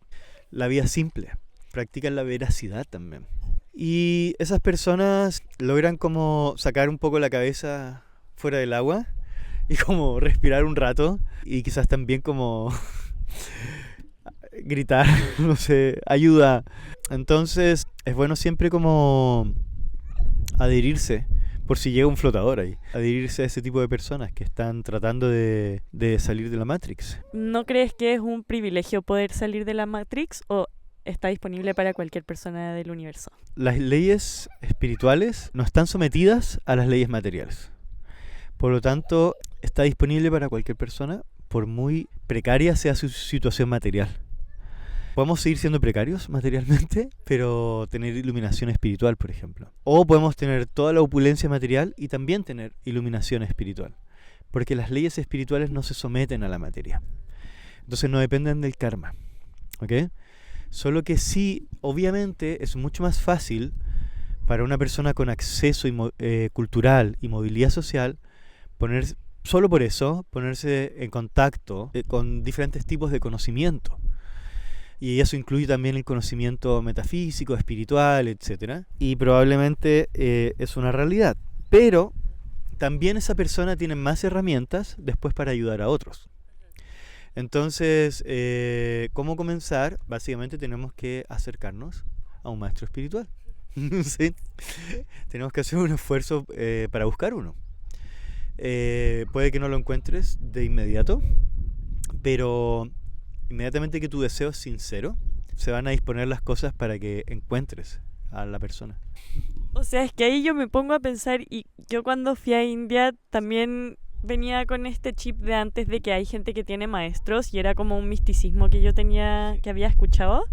la vida simple, practican la veracidad también. Y esas personas logran como sacar un poco la cabeza fuera del agua y como respirar un rato y quizás también como gritar, no sé, ayuda. Entonces es bueno siempre como adherirse, por si llega un flotador ahí, adherirse a ese tipo de personas que están tratando de salir de la Matrix. ¿No crees que es un privilegio poder salir de la Matrix o está disponible para cualquier persona del universo? Las leyes espirituales no están sometidas a las leyes materiales. Por lo tanto, está disponible para cualquier persona, por muy precaria sea su situación material. Podemos seguir siendo precarios materialmente, pero tener iluminación espiritual, por ejemplo. O podemos tener toda la opulencia material y también tener iluminación espiritual. Porque las leyes espirituales no se someten a la materia. Entonces no dependen del karma. ¿Ok? Solo que sí, obviamente, es mucho más fácil para una persona con acceso cultural y movilidad social solo por eso, ponerse en contacto con diferentes tipos de conocimiento. Y eso incluye también el conocimiento metafísico, espiritual, etc. Y probablemente es una realidad. Pero también esa persona tiene más herramientas después para ayudar a otros. Entonces, ¿cómo comenzar? Básicamente tenemos que acercarnos a un maestro espiritual. ¿Sí? Tenemos que hacer un esfuerzo para buscar uno. Puede que no lo encuentres de inmediato, pero inmediatamente que tu deseo es sincero, se van a disponer las cosas para que encuentres a la persona. O sea, es que ahí yo me pongo a pensar, y yo cuando fui a India también venía con este chip de antes de que hay gente que tiene maestros y era como un misticismo que yo había escuchado,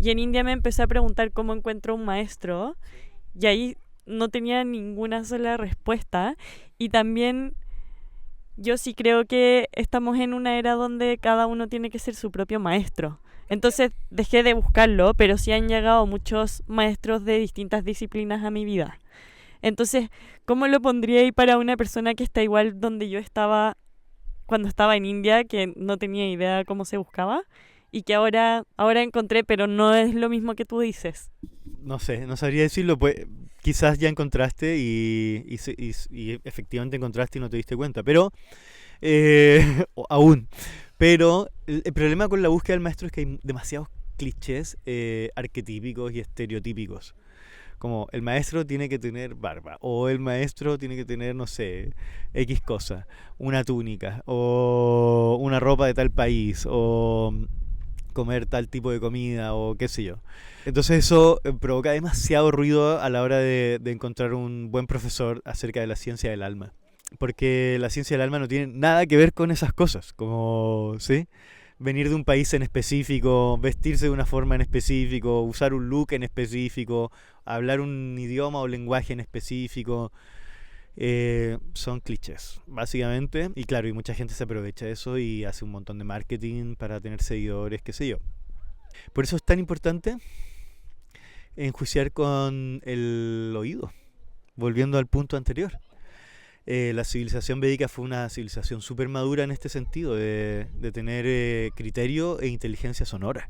y en India me empecé a preguntar cómo encuentro un maestro y ahí no tenía ninguna sola respuesta. Y también yo sí creo que estamos en una era donde cada uno tiene que ser su propio maestro. Entonces dejé de buscarlo, pero sí han llegado muchos maestros de distintas disciplinas a mi vida. Entonces, ¿cómo lo pondría ahí para una persona que está igual donde yo estaba cuando estaba en India, que no tenía idea cómo se buscaba y que ahora encontré, pero no es lo mismo que tú dices? No sé, no sabría decirlo, pues quizás ya encontraste y efectivamente encontraste y no te diste cuenta, pero aún. Pero el problema con la búsqueda del maestro es que hay demasiados clichés arquetípicos y estereotípicos. Como el maestro tiene que tener barba, o el maestro tiene que tener, no sé, X cosa, una túnica, o una ropa de tal país, o comer tal tipo de comida, o qué sé yo. Entonces eso provoca demasiado ruido a la hora de encontrar un buen profesor acerca de la ciencia del alma. Porque la ciencia del alma no tiene nada que ver con esas cosas, como, ¿sí? venir de un país en específico, vestirse de una forma en específico, usar un look en específico, hablar un idioma o lenguaje en específico. Son clichés, básicamente. Y claro, y mucha gente se aprovecha de eso y hace un montón de marketing para tener seguidores, qué sé yo. Por eso es tan importante enjuiciar con el oído. Volviendo al punto anterior. La civilización védica fue una civilización súper madura en este sentido, de tener criterio e inteligencia sonora.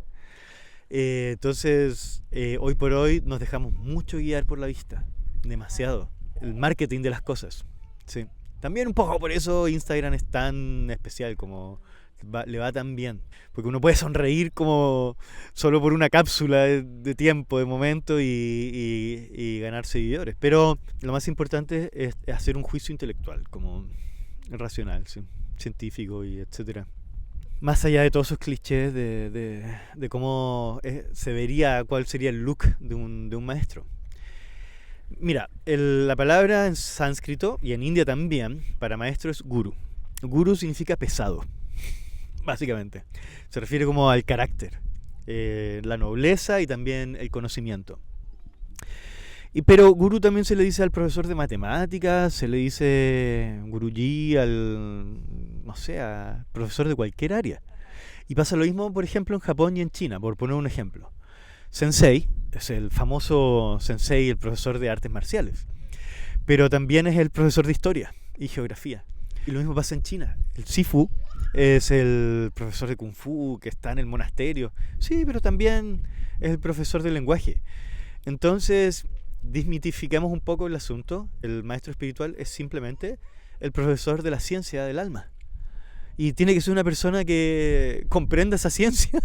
Entonces, hoy por hoy nos dejamos mucho guiar por la vista, demasiado. El marketing de las cosas, sí. También un poco por eso Instagram es tan especial, como le va tan bien. Porque uno puede sonreír como solo por una cápsula de tiempo, de momento, y ganar seguidores. Pero lo más importante es hacer un juicio intelectual, como racional, ¿sí? Científico y etcétera. Más allá de todos esos clichés de cómo se vería, cuál sería el look de un maestro. Mira, la palabra en sánscrito y en India también para maestro es guru. Guru significa pesado, básicamente. Se refiere como al carácter, la nobleza y también el conocimiento. Pero guru también se le dice al profesor de matemáticas, se le dice guruji al profesor de cualquier área. Y pasa lo mismo, por ejemplo, en Japón y en China, por poner un ejemplo. Sensei es el famoso sensei, el profesor de artes marciales, pero también es el profesor de historia y geografía. Y lo mismo pasa en China. El Sifu es el profesor de Kung Fu que está en el monasterio. Sí, pero también es el profesor de lenguaje. Entonces, desmitificamos un poco el asunto. El maestro espiritual es simplemente el profesor de la ciencia del alma. Y tiene que ser una persona que comprenda esa ciencia,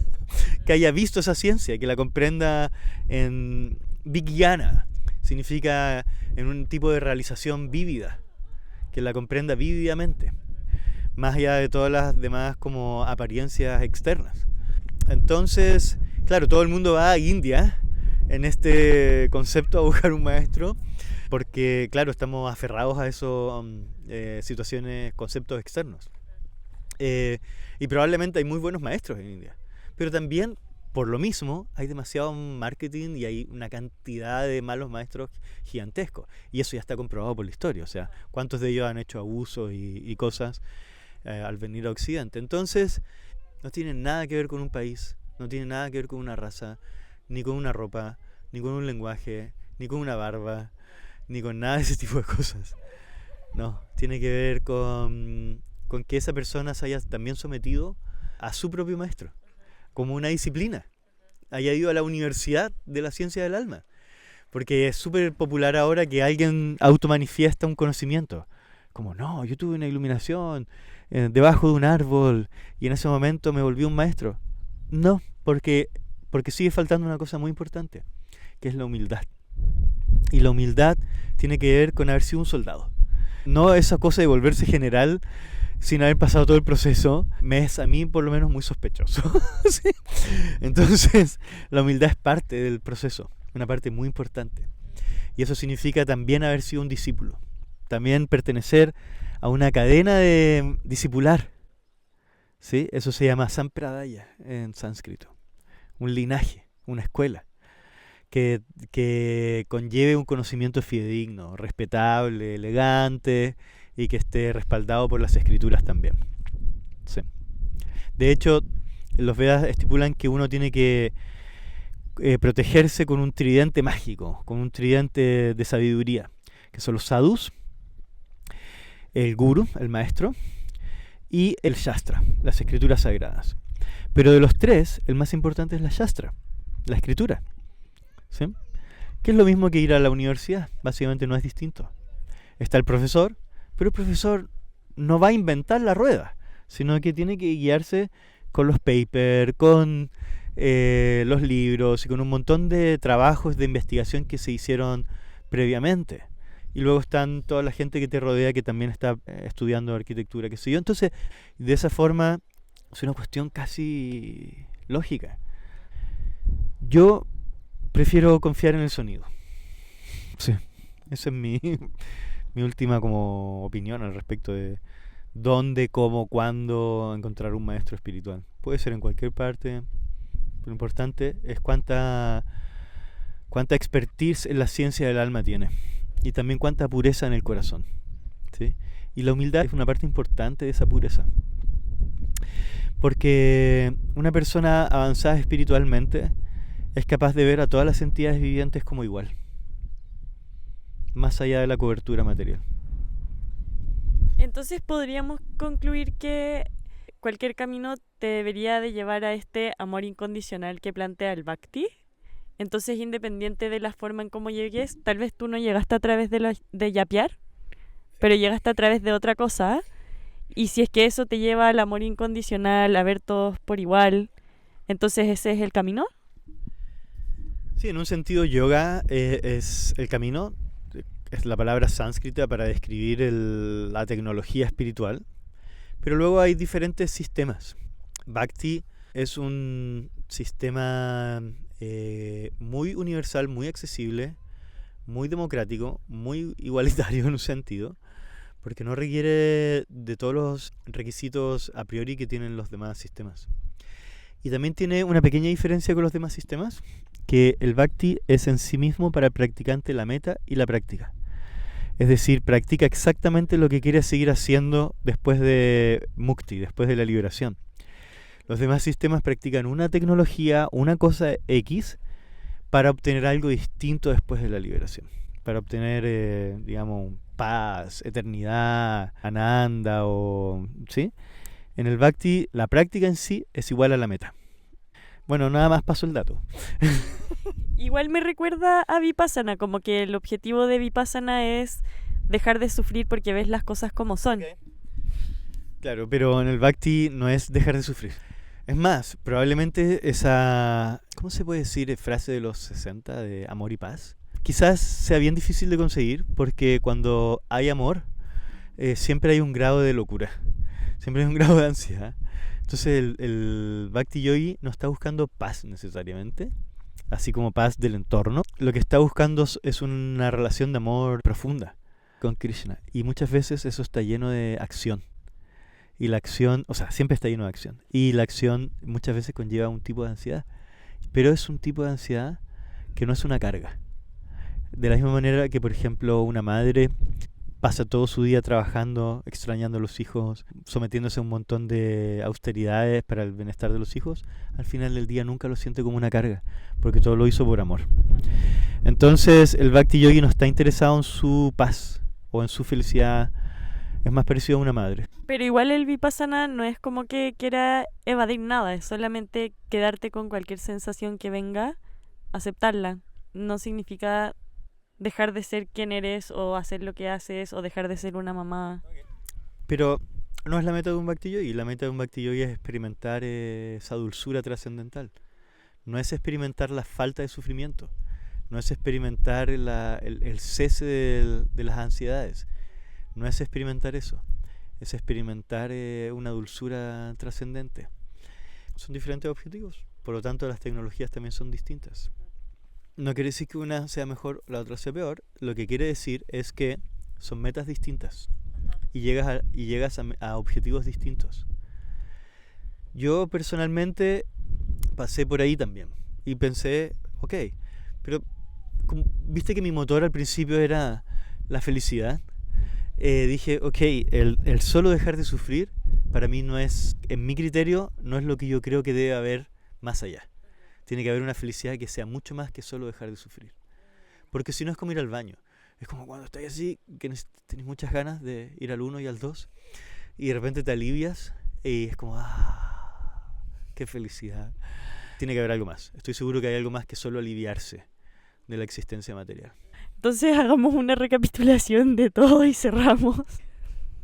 que haya visto esa ciencia, que la comprenda en vigyana, significa en un tipo de realización vívida, que la comprenda vívidamente, más allá de todas las demás como apariencias externas. Entonces, claro, todo el mundo va a India en este concepto a buscar un maestro, porque claro, estamos aferrados a esos situaciones, conceptos externos. Y probablemente hay muy buenos maestros en India, pero también por lo mismo hay demasiado marketing y hay una cantidad de malos maestros gigantescos, y eso ya está comprobado por la historia. O sea, cuántos de ellos han hecho abusos y cosas al venir a Occidente. Entonces no tiene nada que ver con un país, no tiene nada que ver con una raza, ni con una ropa, ni con un lenguaje, ni con una barba, ni con nada de ese tipo de cosas. No, tiene que ver con que esa persona se haya también sometido a su propio maestro, como una disciplina, haya ido a la universidad de la ciencia del alma, porque es súper popular ahora que alguien automanifiesta un conocimiento, como no, yo tuve una iluminación debajo de un árbol y en ese momento me volví un maestro. No, porque sigue faltando una cosa muy importante, que es la humildad. Y la humildad tiene que ver con haber sido un soldado. No esa cosa de volverse general sin haber pasado todo el proceso, me es a mí por lo menos muy sospechoso. ¿Sí? Entonces, la humildad es parte del proceso, una parte muy importante. Y eso significa también haber sido un discípulo, también pertenecer a una cadena de discipular. ¿Sí? Eso se llama sampradaya en sánscrito, un linaje, una escuela, que conlleve un conocimiento fidedigno, respetable, elegante, y que esté respaldado por las escrituras también. Sí. De hecho, los Vedas estipulan que uno tiene que protegerse con un tridente mágico, con un tridente de sabiduría, que son los sadhus, el guru, el maestro, y el shastra, las escrituras sagradas. Pero de los tres, el más importante es la shastra, la escritura. ¿Sí? Que es lo mismo que ir a la universidad, básicamente no es distinto. Está el profesor, pero el profesor no va a inventar la rueda, sino que tiene que guiarse con los papers, con los libros y con un montón de trabajos de investigación que se hicieron previamente. Y luego están toda la gente que te rodea que también está estudiando arquitectura, qué sé yo. Entonces, de esa forma, es una cuestión casi lógica. Yo prefiero confiar en el sonido. Sí, esa es mi última como opinión al respecto de dónde, cómo, cuándo encontrar un maestro espiritual. Puede ser en cualquier parte. Lo importante es cuánta expertise en la ciencia del alma tiene y también cuánta pureza en el corazón, ¿sí? Y la humildad es una parte importante de esa pureza. Porque una persona avanzada espiritualmente es capaz de ver a todas las entidades vivientes como igual, más allá de la cobertura material. Entonces podríamos concluir que cualquier camino te debería de llevar a este amor incondicional que plantea el Bhakti. Entonces, independiente de la forma en cómo llegues, tal vez tú no llegaste a través de yapear, pero llegaste a través de otra cosa. Y si es que eso te lleva al amor incondicional, a ver todos por igual, entonces ese es el camino. Sí, en un sentido yoga es el camino, es la palabra sánscrita para describir la tecnología espiritual, pero luego hay diferentes sistemas. Bhakti es un sistema muy universal, muy accesible, muy democrático, muy igualitario en un sentido, porque no requiere de todos los requisitos a priori que tienen los demás sistemas. Y también tiene una pequeña diferencia con los demás sistemas, que el Bhakti es en sí mismo para el practicante la meta y la práctica. Es decir, practica exactamente lo que quiere seguir haciendo después de Mukti, después de la liberación. Los demás sistemas practican una tecnología, una cosa X, para obtener algo distinto después de la liberación. Para obtener, digamos, paz, eternidad, ananda ¿sí? En el Bhakti, la práctica en sí es igual a la meta. Bueno, nada más paso el dato. Igual me recuerda a Vipassana, como que el objetivo de Vipassana es dejar de sufrir porque ves las cosas como son. Okay. Claro, pero en el Bhakti no es dejar de sufrir. Es más, probablemente esa, ¿cómo se puede decir? Frase de los 60 de amor y paz. Quizás sea bien difícil de conseguir porque cuando hay amor, siempre hay un grado de locura, siempre hay un grado de ansiedad. Entonces el Bhakti Yogi no está buscando paz necesariamente, así como paz del entorno. Lo que está buscando es una relación de amor profunda con Krishna. Y muchas veces eso está lleno de acción. Y la acción, o sea, siempre está lleno de acción. Y la acción muchas veces conlleva un tipo de ansiedad. Pero es un tipo de ansiedad que no es una carga. De la misma manera que, por ejemplo, una madre pasa todo su día trabajando, extrañando a los hijos, sometiéndose a un montón de austeridades para el bienestar de los hijos, al final del día nunca lo siente como una carga, porque todo lo hizo por amor. Entonces, el Bhakti Yogi no está interesado en su paz o en su felicidad. Es más parecido a una madre. Pero igual el Vipassana no es como que quiera evadir nada, es solamente quedarte con cualquier sensación que venga, aceptarla. No significa dejar de ser quien eres o hacer lo que haces o dejar de ser una mamá. Pero no es la meta de un Bhakti Yogi. La meta de un Bhakti Yogi es experimentar esa dulzura trascendental. No es experimentar la falta de sufrimiento. No es experimentar el cese de las ansiedades. No es experimentar eso, es experimentar una dulzura trascendente. Son diferentes objetivos, por lo tanto las tecnologías también son distintas. No quiere decir que una sea mejor o la otra sea peor, lo que quiere decir es que son metas distintas y llegas a objetivos distintos. Yo personalmente pasé por ahí también y pensé, ok, pero viste que mi motor al principio era la felicidad. Dije, ok, el solo dejar de sufrir, para mí no es, en mi criterio, no es lo que yo creo que debe haber más allá. Tiene que haber una felicidad que sea mucho más que solo dejar de sufrir. Porque si no es como ir al baño. Es como cuando estás así, que tenés muchas ganas de ir al 1 y al 2, y de repente te alivias, y es como, qué felicidad. Tiene que haber algo más. Estoy seguro que hay algo más que solo aliviarse de la existencia material. Entonces hagamos una recapitulación de todo y cerramos.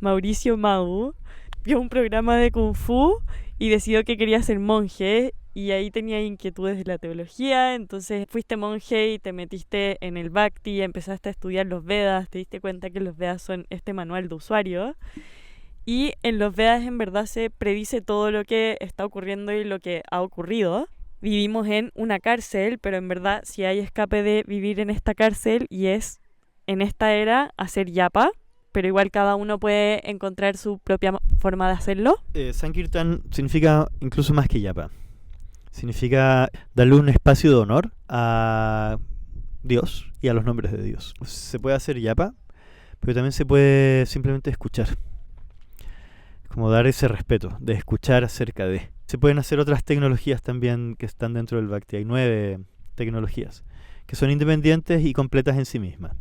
Mauricio Mau vio un programa de Kung Fu y decidió que quería ser monje y ahí tenía inquietudes de la teología, entonces fuiste monje y te metiste en el Bhakti, empezaste a estudiar los Vedas, te diste cuenta que los Vedas son este manual de usuario y en los Vedas en verdad se predice todo lo que está ocurriendo y lo que ha ocurrido. Vivimos en una cárcel, pero en verdad si hay escape de vivir en esta cárcel y es en esta era hacer yapa, pero igual cada uno puede encontrar su propia forma de hacerlo. Sankirtan significa incluso más que yapa. Significa darle un espacio de honor a Dios y a los nombres de Dios. Se puede hacer yapa, pero también se puede simplemente escuchar. Como dar ese respeto, de escuchar acerca de. Se pueden hacer otras tecnologías también que están dentro del Bhakti. Hay 9 tecnologías que son independientes y completas en sí mismas.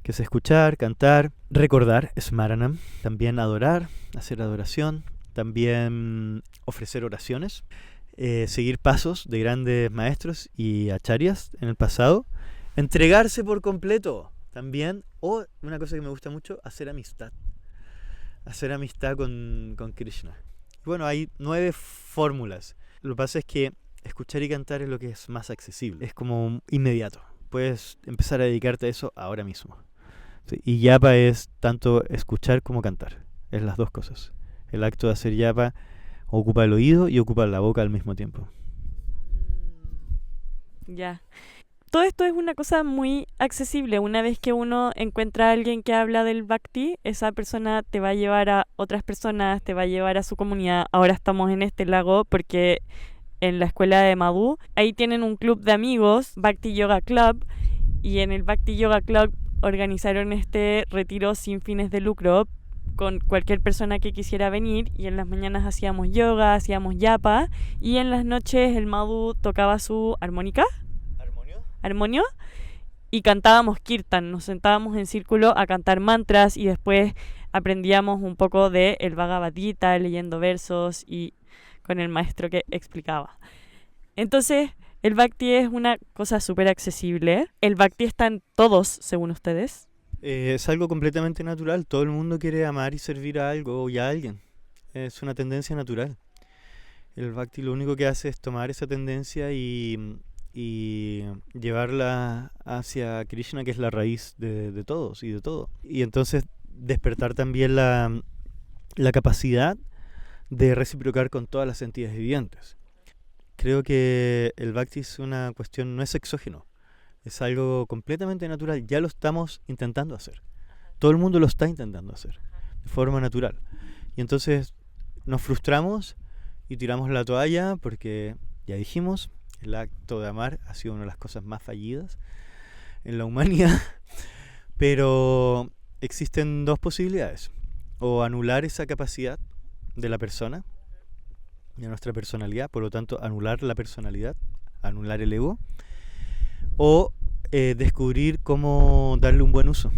Que es escuchar, cantar, recordar, smaranam, también adorar, hacer adoración, también ofrecer oraciones, seguir pasos de grandes maestros y acharyas en el pasado, entregarse por completo también, o una cosa que me gusta mucho, hacer amistad con Krishna. Bueno, hay 9 fórmulas. Lo que pasa es que escuchar y cantar es lo que es más accesible, es como inmediato. Puedes empezar a dedicarte a eso ahora mismo. Sí, y yapa es tanto escuchar como cantar, es las dos cosas. El acto de hacer yapa ocupa el oído y ocupa la boca al mismo tiempo. Ya. Todo esto es una cosa muy accesible. Una vez que uno encuentra a alguien que habla del Bhakti, esa persona te va a llevar a otras personas, te va a llevar a su comunidad. Ahora estamos en este lago porque en la escuela de Madhu, ahí tienen un club de amigos, Bhakti Yoga Club, y en el Bhakti Yoga Club organizaron este retiro sin fines de lucro con cualquier persona que quisiera venir, y en las mañanas hacíamos yoga, hacíamos yapa, y en las noches el Madhu tocaba su armónica. ¿Armonio? Y cantábamos kirtan, nos sentábamos en círculo a cantar mantras y después aprendíamos un poco de el Bhagavad Gita, leyendo versos y con el maestro que explicaba. Entonces, el Bhakti es una cosa súper accesible. El Bhakti está en todos, según ustedes. Es algo completamente natural. Todo el mundo quiere amar y servir a algo y a alguien. Es una tendencia natural. El Bhakti lo único que hace es tomar esa tendencia y llevarla hacia Krishna, que es la raíz de todos y de todo. Y entonces despertar también la capacidad de reciprocar con todas las entidades vivientes. Creo que el Bhakti es una cuestión, no es exógeno, es algo completamente natural. Ya lo estamos intentando hacer. Todo el mundo lo está intentando hacer de forma natural. Y entonces nos frustramos y tiramos la toalla porque, ya dijimos, el acto de amar ha sido una de las cosas más fallidas en la humanidad. Pero existen 2 posibilidades. O anular esa capacidad de la persona, de nuestra personalidad, por lo tanto anular la personalidad, anular el ego, o descubrir cómo darle un buen uso.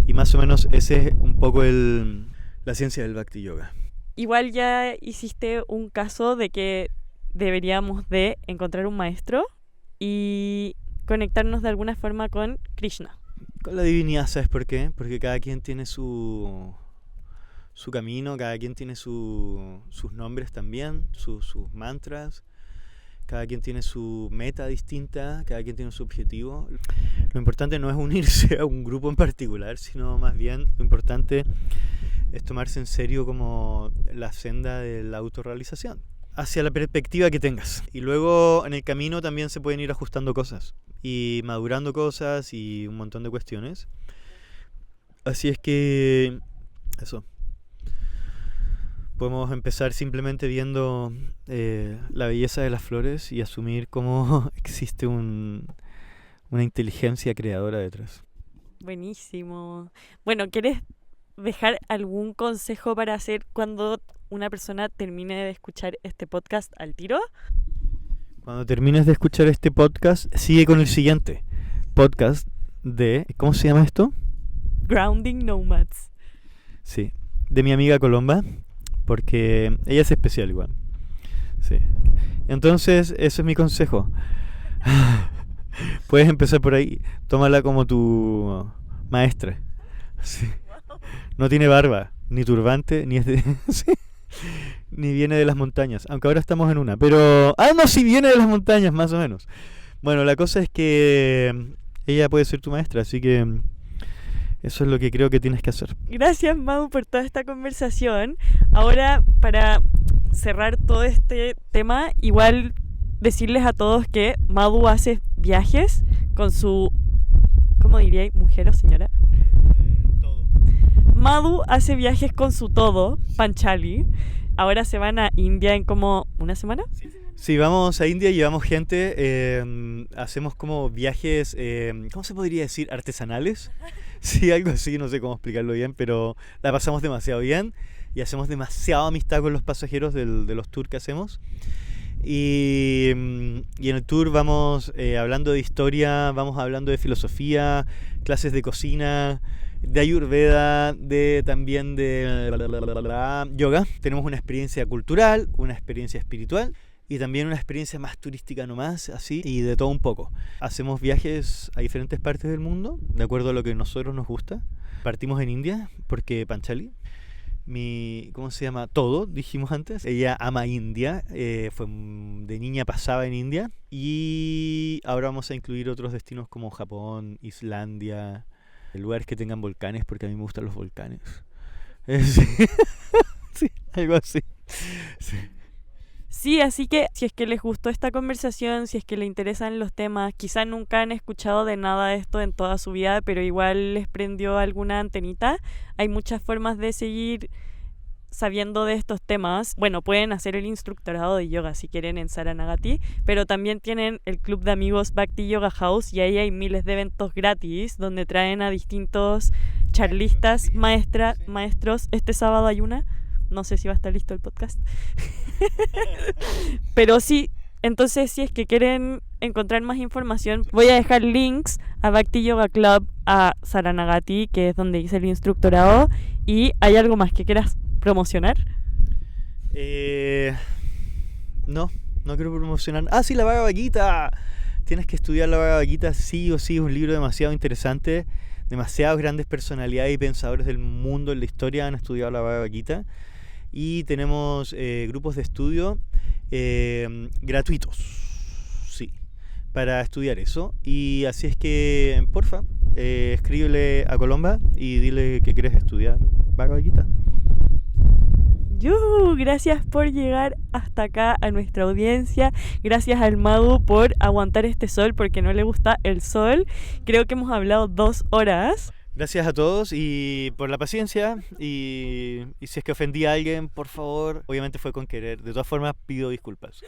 Y más o menos ese es un poco la ciencia del Bhakti Yoga. Igual ya hiciste un caso de que deberíamos de encontrar un maestro y conectarnos de alguna forma con Krishna. Con la divinidad, ¿sabes por qué? Porque cada quien tiene su camino, cada quien tiene sus nombres también, sus mantras, cada quien tiene su meta distinta, cada quien tiene su objetivo. Lo importante no es unirse a un grupo en particular, sino más bien lo importante es tomarse en serio como la senda de la autorrealización, hacia la perspectiva que tengas. Y luego en el camino también se pueden ir ajustando cosas y madurando cosas y un montón de cuestiones. Así es que eso. Podemos empezar simplemente viendo la belleza de las flores y asumir cómo existe una inteligencia creadora detrás. Buenísimo. Bueno, ¿quieres dejar algún consejo para hacer cuando una persona termine de escuchar este podcast al tiro? Cuando termines de escuchar este podcast, sigue con el siguiente podcast de... ¿Cómo se llama esto? Grounding Nomads. Sí, de mi amiga Colomba, porque ella es especial igual. Sí. Entonces, eso es mi consejo. Puedes empezar por ahí. Tómala como tu maestra. Sí. No tiene barba, ni turbante, ni es de... sí. Ni viene de las montañas, aunque ahora estamos en una, pero... no, sí viene de las montañas, más o menos. Bueno, la cosa es que ella puede ser tu maestra, así que eso es lo que creo que tienes que hacer. Gracias, Mau, por toda esta conversación. Ahora, para cerrar todo este tema, igual decirles a todos que Madhu hace viajes con su ¿Cómo diríais? ¿Mujer o señora? Todo. Madhu hace viajes con su todo, Panchali. Ahora se van a India en como una semana. Sí, vamos a India, llevamos gente, hacemos como viajes, ¿cómo se podría decir? ¿Artesanales? Sí, algo así, no sé cómo explicarlo bien, pero la pasamos demasiado bien y hacemos demasiada amistad con los pasajeros de los tours que hacemos. Y en el tour vamos hablando de historia, vamos hablando de filosofía, clases de cocina, de Ayurveda, también de yoga. Tenemos una experiencia cultural, una experiencia espiritual y también una experiencia más turística nomás, así, y de todo un poco. Hacemos viajes a diferentes partes del mundo, de acuerdo a lo que a nosotros nos gusta. Partimos en India, porque Panchali, ¿cómo se llama? Todo, dijimos antes. Ella ama India, de niña pasaba en India. Y ahora vamos a incluir otros destinos como Japón, Islandia, lugares que tengan volcanes, porque a mí me gustan los volcanes. Sí, sí, algo así. Sí. Sí, así que si es que les gustó esta conversación, si es que les interesan los temas, quizás nunca han escuchado de nada de esto en toda su vida, pero igual les prendió alguna antenita. Hay muchas formas de seguir sabiendo de estos temas. Bueno, pueden hacer el instructorado de yoga si quieren en Saranagati, pero también tienen el club de amigos Bhakti Yoga House y ahí hay miles de eventos gratis donde traen a distintos charlistas, maestros. Este sábado hay una. No sé si va a estar listo el podcast. Pero sí, entonces si es que quieren encontrar más información, voy a dejar links a Bhakti Yoga Club, a Saranagati, que es donde hice el instructorado. ¿Y hay algo más que quieras promocionar? No quiero promocionar. Ah, sí, la Bhagavad Gita. Tienes que estudiar la Bhagavad Gita, sí o sí. Es un libro demasiado interesante. Demasiadas grandes personalidades y pensadores del mundo en la historia han estudiado la Bhagavad Gita. Y tenemos grupos de estudio gratuitos, sí, para estudiar eso. Y así es que, porfa, escríbele a Colomba y dile que quieres estudiar Bhagavad Gita. Gracias por llegar hasta acá a nuestra audiencia. Gracias al Madhu por aguantar este sol porque no le gusta el sol. Creo que hemos hablado 2 horas. Gracias a todos y por la paciencia y si es que ofendí a alguien, por favor, obviamente fue con querer. De todas formas, pido disculpas.